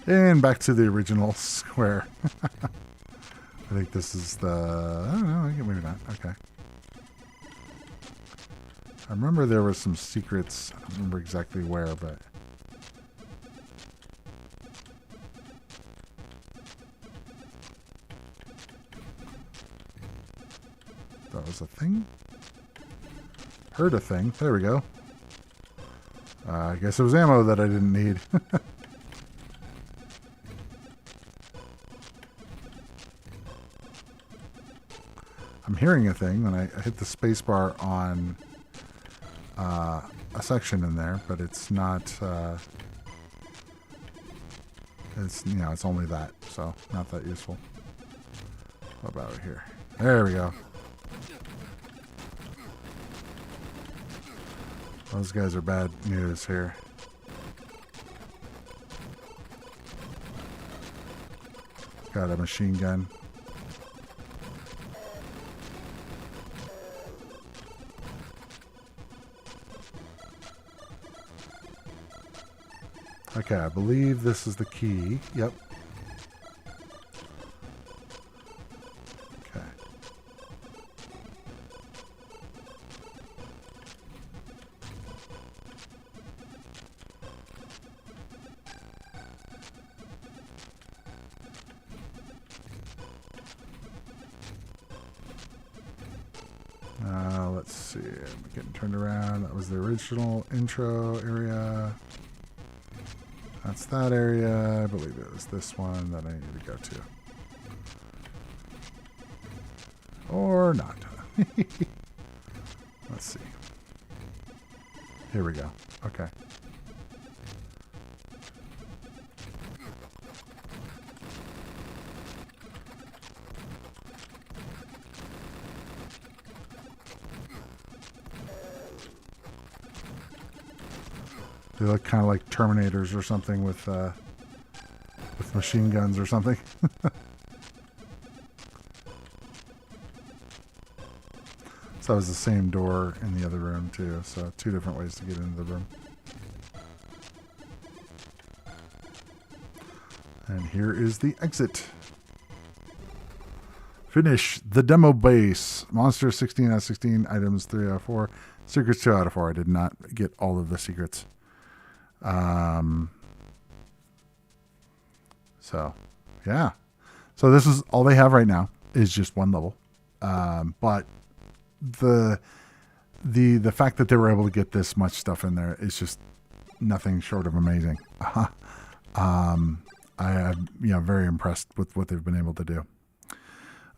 And back to the original square. I think this is the... I don't know, maybe not. Okay. I remember there were some secrets. I don't remember exactly where, but... That was a thing? Heard a thing. There we go. I guess it was ammo that I didn't need. I'm hearing a thing when I hit the spacebar on a section in there, but it's not. It's only that, so not that useful. What about here? There we go. Those guys are bad news here. Got a machine gun. Okay, I believe this is the key. Yep. Okay. Let's see. I'm getting turned around. That was the original intro area. That's that area. I believe it was this one that I need to go to. Or not. Let's see. Here we go. Okay. They look kind of like Terminators or something with machine guns or something. So that was the same door in the other room too. So 2 different ways to get into the room. And here is the exit. Finish the demo base. Monster 16 out of 16. Items 3 out of 4. Secrets 2 out of 4. I did not get all of the secrets. So yeah. So this is all they have right now is just 1 level. But the fact that they were able to get this much stuff in there is just nothing short of amazing. I am very impressed with what they've been able to do.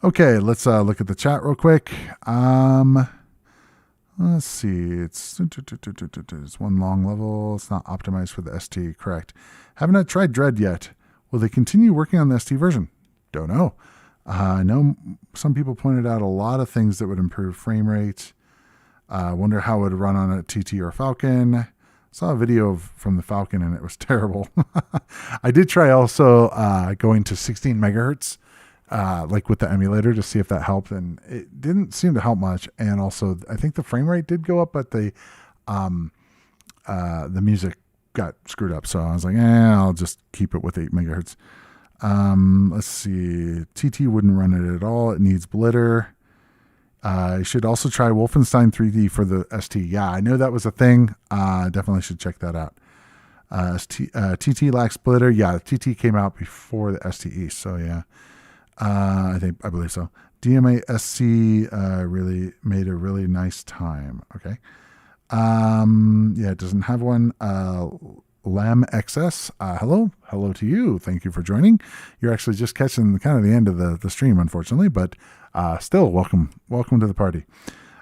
Okay, let's look at the chat real quick. Let's see. It's 1 long level. It's not optimized for the ST. Correct. Have not tried Dread yet. Will they continue working on the ST version? Don't know. I know some people pointed out a lot of things that would improve frame rate. Wonder how it would run on a TT or Falcon. Saw a video from the Falcon and it was terrible. I did try also going to 16 megahertz, like with the emulator to see if that helped, and it didn't seem to help much. And also, I think the frame rate did go up, but the music got screwed up. So I was like, I'll just keep it with 8 megahertz. Let's see. TT wouldn't run it at all. It needs Blitter. I should also try Wolfenstein 3D for the ST. Yeah, I know that was a thing. Definitely should check that out. TT lacks Blitter. Yeah, TT came out before the STE. So yeah, I believe so. DMA SC really made a really nice time. Okay. Yeah, it doesn't have one. Lam XS, hello to you. Thank you for joining. You're actually just catching kind of the end of the stream, unfortunately, but still welcome to the party.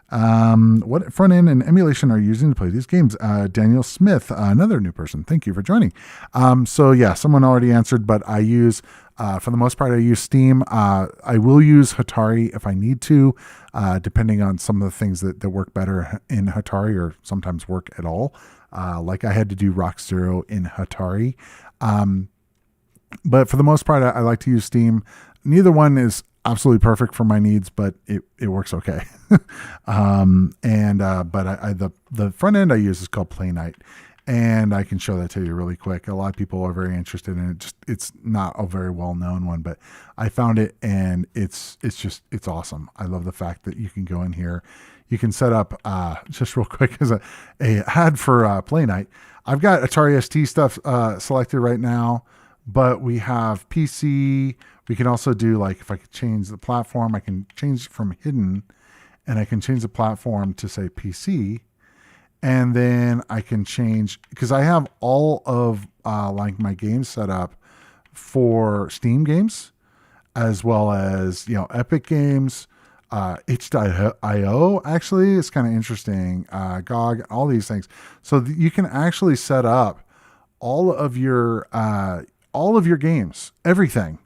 What front end and emulation are you using to play these games? Daniel Smith, another new person. Thank you for joining. So yeah, someone already answered, but I use, for the most part, I use Steam. I will use Atari if I need to, depending on some of the things that work better in Atari or sometimes work at all. Like I had to do R0X Zero in Atari. But for the most part, I like to use Steam. Neither one is absolutely perfect for my needs, but it works okay. But the front end I use is called Play Night, and I can show that to you really quick. A lot of people are very interested in it. It's not a very well known one, but I found it and it's awesome. I love the fact that you can go in here. You can set up, just real quick as a ad for Play Night. I've got Atari ST stuff selected right now, but we have PC. We can also do, like, if I could change the platform, I can change it from hidden, and I can change the platform to say PC. And then I can change, because I have all of like my games set up for Steam games, as well as, Epic Games. itch.io actually is kind of interesting. GOG, all these things. So you can actually set up all of your games, everything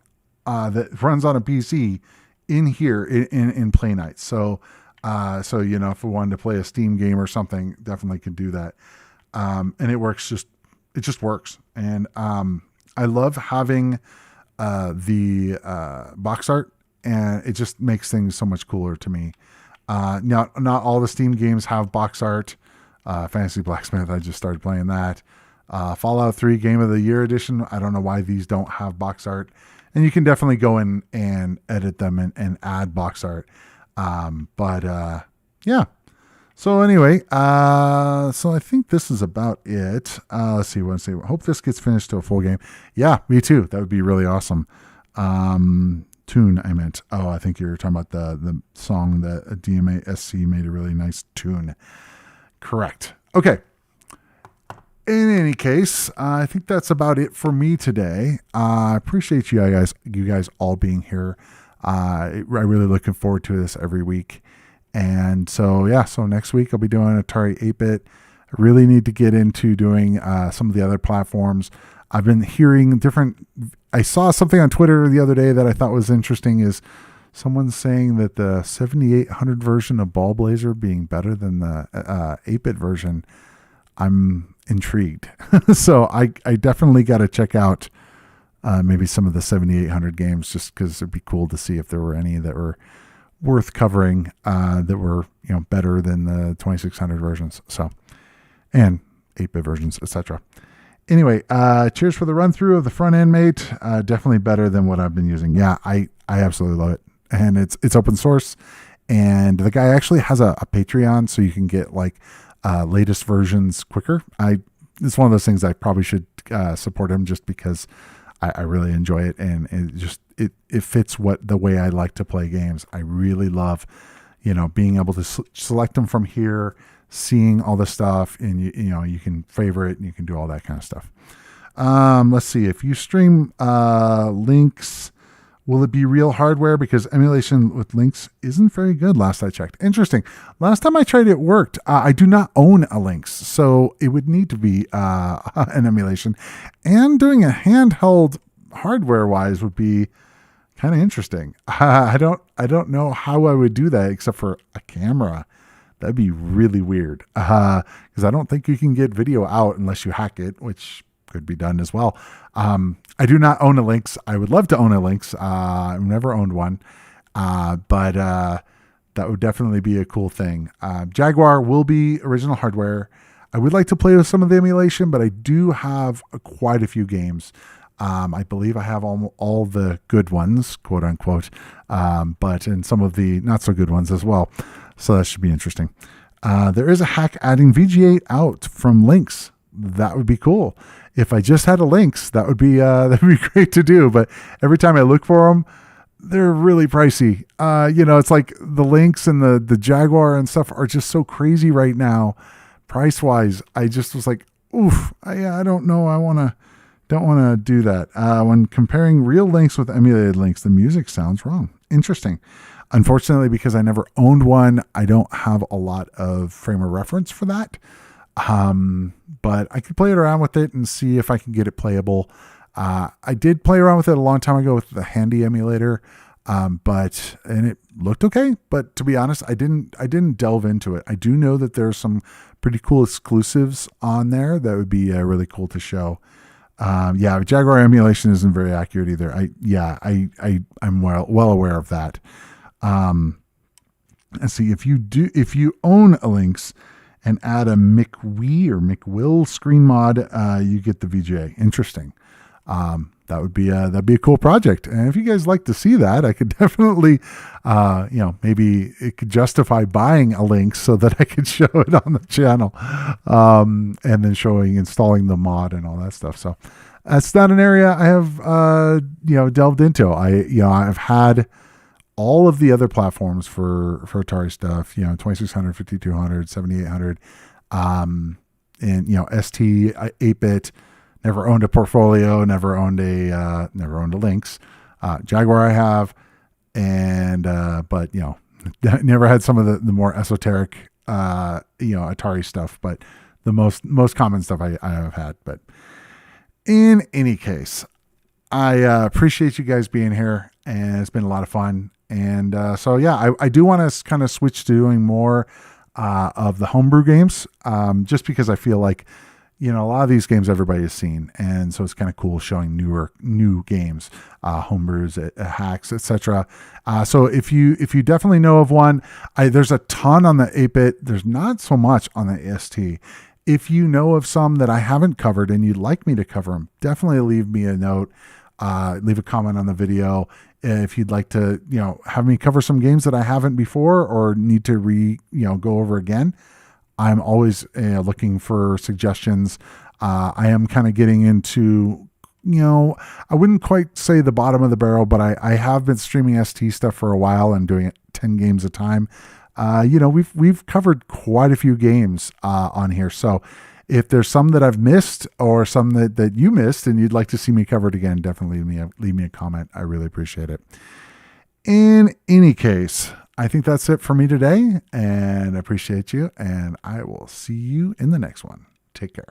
that runs on a PC in here in Play Night. So if we wanted to play a Steam game or something, definitely could do that. And it works. It just works. And I love having the box art. And it just makes things so much cooler to me. Now, not all the Steam games have box art. Fantasy Blacksmith, I just started playing that. Fallout 3 Game of the Year Edition, I don't know why these don't have box art. And you can definitely go in and edit them and add box art. Yeah. So anyway, so I think this is about it. Let's see. I hope this gets finished to a full game. Yeah, me too. That would be really awesome. Tune, I meant. Oh, I think you're talking about the song that DMA SC made a really nice tune. Correct. Okay. In any case, I think that's about it for me today. I appreciate you guys all being here. I really looking forward to this every week. And so, yeah, so next week I'll be doing Atari 8-bit. I really need to get into doing some of the other platforms. I've been hearing I saw something on Twitter the other day that I thought was interesting, is someone saying that the 7800 version of Ball Blazer being better than the 8-bit version. I'm intrigued. So I definitely got to check out maybe some of the 7800 games, just because it'd be cool to see if there were any that were worth covering that were better than the 2600 versions. So, and 8-bit versions, etc. Anyway, cheers for the run through of the front end, mate. Definitely better than what I've been using. Yeah, I absolutely love it, and it's open source. And the guy actually has a Patreon, so you can get like latest versions quicker. It's one of those things I probably should support him, just because I really enjoy it, and it fits the way I like to play games. I really love, being able to select them from here, seeing all the stuff, and you can favorite and you can do all that kind of stuff. Let's see, if you stream links, will it be real hardware? Because emulation with links isn't very good last I checked. Interesting. Last time I tried it worked. I do not own a Lynx, so it would need to be an emulation. And doing a handheld hardware wise would be kind of interesting. I don't know how I would do that except for a camera. That'd be really weird, because I don't think you can get video out unless you hack it, which could be done as well. I do not own a Lynx. I would love to own a Lynx. I've never owned one, but that would definitely be a cool thing. Jaguar will be original hardware. I would like to play with some of the emulation, but I do have quite a few games. I believe I have all the good ones, quote unquote, but and some of the not so good ones as well. So that should be interesting. There is a hack adding VGA out from Lynx. That would be cool. If I just had a Lynx, that'd be great to do. But every time I look for them, they're really pricey. It's like the Lynx and the Jaguar and stuff are just so crazy right now, price wise. I just was like, oof. I don't know. Don't want to do that. When comparing real Lynx with emulated Lynx, the music sounds wrong. Interesting. Unfortunately, because I never owned one, I don't have a lot of frame of reference for that. But I could play it around with it and see if I can get it playable. I did play around with it a long time ago with the Handy emulator, and it looked okay. But to be honest, I didn't delve into it. I do know that there's some pretty cool exclusives on there that would be really cool to show. Jaguar emulation isn't very accurate either. I'm well aware of that. Let's see, if you own a Lynx and add a McWee or McWill screen mod, you get the VGA. Interesting. That'd be a cool project. And if you guys like to see that, I could definitely, maybe it could justify buying a Lynx so that I could show it on the channel, and then installing the mod and all that stuff. So that's not an area I have, delved into. I've had all of the other platforms for Atari stuff, 2600, 5200, 7800, and, ST 8-bit, never owned a Portfolio, never owned a Lynx. Jaguar I have, and, but, never had some of the more esoteric, Atari stuff, but the most common stuff I have had. But in any case, I appreciate you guys being here, and it's been a lot of fun. And I do want to kind of switch to doing more of the homebrew games, just because I feel like, a lot of these games everybody has seen, and so it's kind of cool showing new games, homebrews, hacks, etc. So if you definitely know of one, there's a ton on the 8-bit. There's not so much on the ST. If you know of some that I haven't covered and you'd like me to cover them, definitely leave me a note. Leave a comment on the video if you'd like to, have me cover some games that I haven't before or need to go over again. I'm always looking for suggestions. I am kind of getting into, I wouldn't quite say the bottom of the barrel, but I have been streaming ST stuff for a while and doing it 10 games a time. We've covered quite a few games on here. So if there's some that I've missed or some that you missed and you'd like to see me covered again, definitely leave me a comment. I really appreciate it. In any case, I think that's it for me today, and I appreciate you, and I will see you in the next one. Take care.